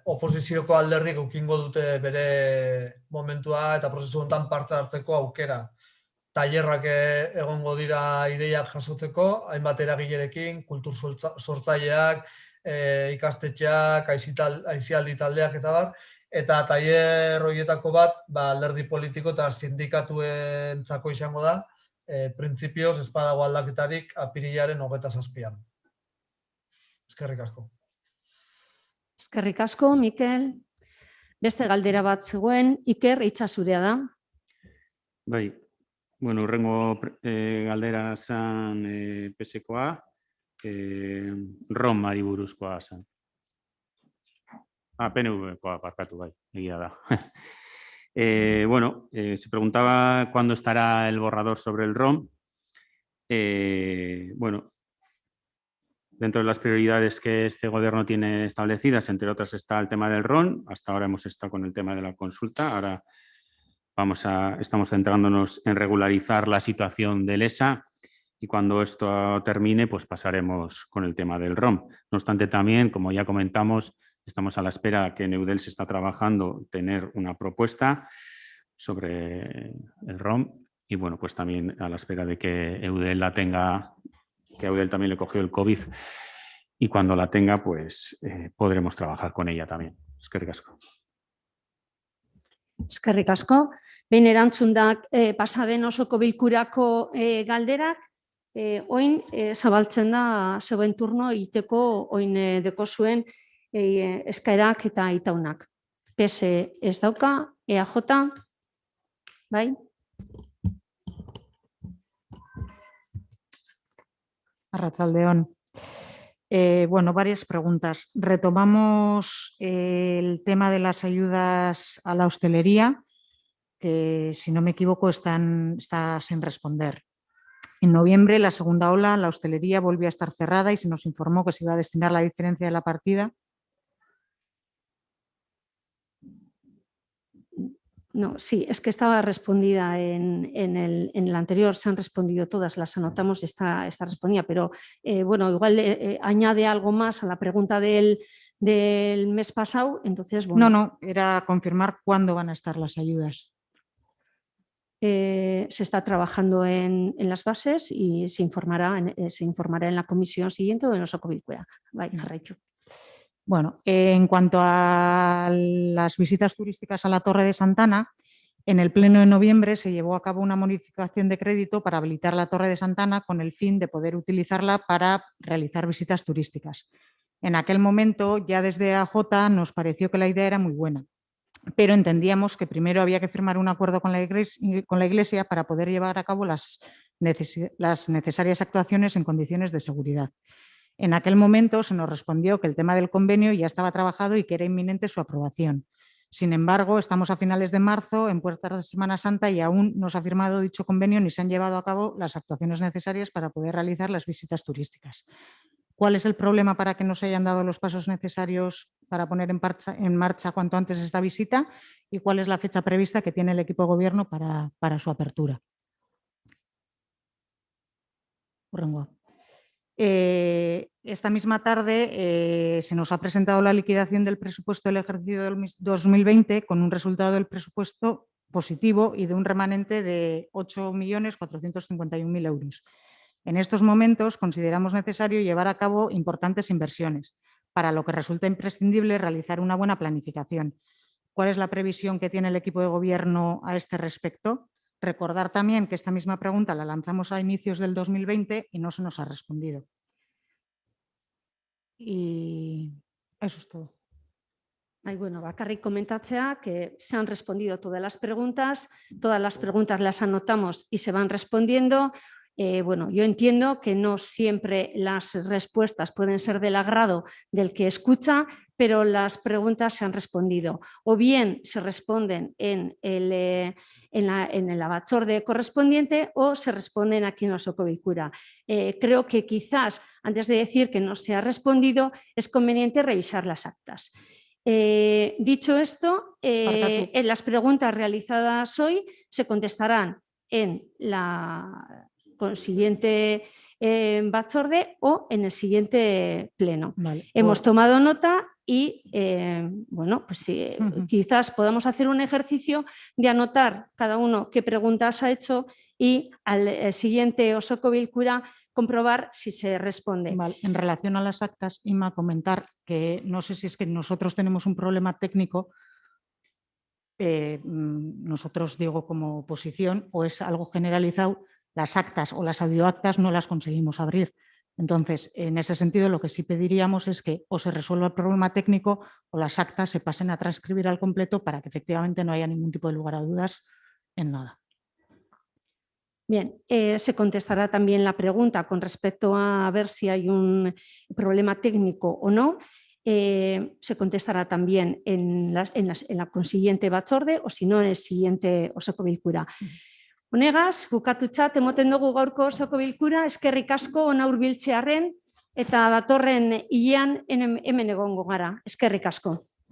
oposizioko alderdik ukingo dute bere momentua eta prozesu honetan parte hartzeko aukera. Tailerrak egongo dira ideiak jasotzeko, hainbat eragilerekin, kultur sortzaileak, ikastetxeak, aisialdi taldeak eta bar, eta tailer horietako bat alderdi politiko eta sindikatuentzako izango da, printzipioz ez badago aldaketarik apirilaren 27an. Eskerrik asko.
Eskerrik asko, Mikel. Beste galdera bat zegoen, Iker itxasurea da.
Bai, bueno, urrengo galdera zan PSkoa, Romari buruzkoa zan. PNV-koa parkatu, bai, egia da. Bueno, se preguntaba cuándo estará el borrador sobre el ROM. Bueno, dentro de las prioridades que este gobierno tiene establecidas, entre otras está el tema del ROM. Hasta ahora hemos estado con el tema de la consulta. Ahora estamos centrándonos en regularizar la situación del ESA y cuando esto termine, pues pasaremos con el tema del ROM. No obstante, también, como ya comentamos, estamos a la espera que en Eudel se está trabajando tener una propuesta sobre el ROM y bueno, pues también a la espera de que Eudel la tenga, que a Eudel también le cogió el COVID y cuando la tenga, pues podremos trabajar con ella también. Eskerrik asko.
Eskerrik asko. Behin erantzun da pasaden osoko bilkurako galderak, oin zabaltzen da zeuen turno egiteko oin deko zuen eskaerak eta itaunak. PS ez dauka, EAJ, bai?
Arratsaldeon. Bueno, varias preguntas. Retomamos el tema de las ayudas a la hostelería, que si no me equivoco está sin responder. En noviembre, la segunda ola, la hostelería volvió a estar cerrada y se nos informó que se iba a destinar la diferencia de la partida.
No, sí, es que estaba respondida en el anterior, se han respondido todas, las anotamos y está respondida, pero bueno, igual añade algo más a la pregunta del mes pasado, entonces bueno.
No, era confirmar cuándo van a estar las ayudas.
Se está trabajando en las bases y se informará en la comisión siguiente o en los bilkura. Bai, jarraitu.
Bueno, en cuanto a las visitas turísticas a la Torre de Santana, en el pleno de noviembre se llevó a cabo una modificación de crédito para habilitar la Torre de Santana con el fin de poder utilizarla para realizar visitas turísticas. En aquel momento, ya desde AJ nos pareció que la idea era muy buena, pero entendíamos que primero había que firmar un acuerdo con la Iglesia para poder llevar a cabo las necesarias actuaciones en condiciones de seguridad. En aquel momento se nos respondió que el tema del convenio ya estaba trabajado y que era inminente su aprobación. Sin embargo, estamos a finales de marzo, en puertas de Semana Santa, y aún no se ha firmado dicho convenio ni se han llevado a cabo las actuaciones necesarias para poder realizar las visitas turísticas. ¿Cuál es el problema para que no se hayan dado los pasos necesarios para poner en marcha cuanto antes esta visita? ¿Y cuál es la fecha prevista que tiene el equipo de gobierno para su apertura? Esta misma tarde se nos ha presentado la liquidación del presupuesto del ejercicio 2020 con un resultado del presupuesto positivo y de un remanente de 8.451.000 euros. En estos momentos consideramos necesario llevar a cabo importantes inversiones, para lo que resulta imprescindible realizar una buena planificación. ¿Cuál es la previsión que tiene el equipo de gobierno a este respecto? Recordar también que esta misma pregunta la lanzamos a inicios del 2020 y no se nos ha respondido. Y eso es todo.
Bueno, bakarrik komentatzea que se han respondido todas las preguntas las anotamos y se van respondiendo. Bueno, yo entiendo que no siempre las respuestas pueden ser del agrado del que escucha, pero las preguntas se han respondido. O bien se responden en el abachorde correspondiente o se responden aquí en Osoko Bilkura. Creo que quizás, antes de decir que no se ha respondido, es conveniente revisar las actas. Dicho esto, en las preguntas realizadas hoy se contestarán en la siguiente batzorde o en el siguiente pleno.
Vale.
Hemos tomado nota y bueno, pues quizás podamos hacer un ejercicio de anotar cada uno qué preguntas ha hecho y al siguiente Osoko Bilkura comprobar si se responde.
Vale. En relación a las actas, Inma, comentar que no sé si es que nosotros tenemos un problema técnico, nosotros digo como oposición, o es algo generalizado, las actas o las audioactas no las conseguimos abrir. Entonces, en ese sentido, lo que sí pediríamos es que o se resuelva el problema técnico o las actas se pasen a transcribir al completo para que efectivamente no haya ningún tipo de lugar a dudas en nada.
Bien, se contestará también la pregunta con respecto a ver si hay un problema técnico o no. Se contestará también en la consiguiente batzorde o si no en el siguiente osoko bilkura. Honegaz, bukatutxat emoten dugu gaurko osoko bilkura, eskerrik asko hona hurbiltzearren eta datorren hilean hemen egongo gara. Eskerrik asko.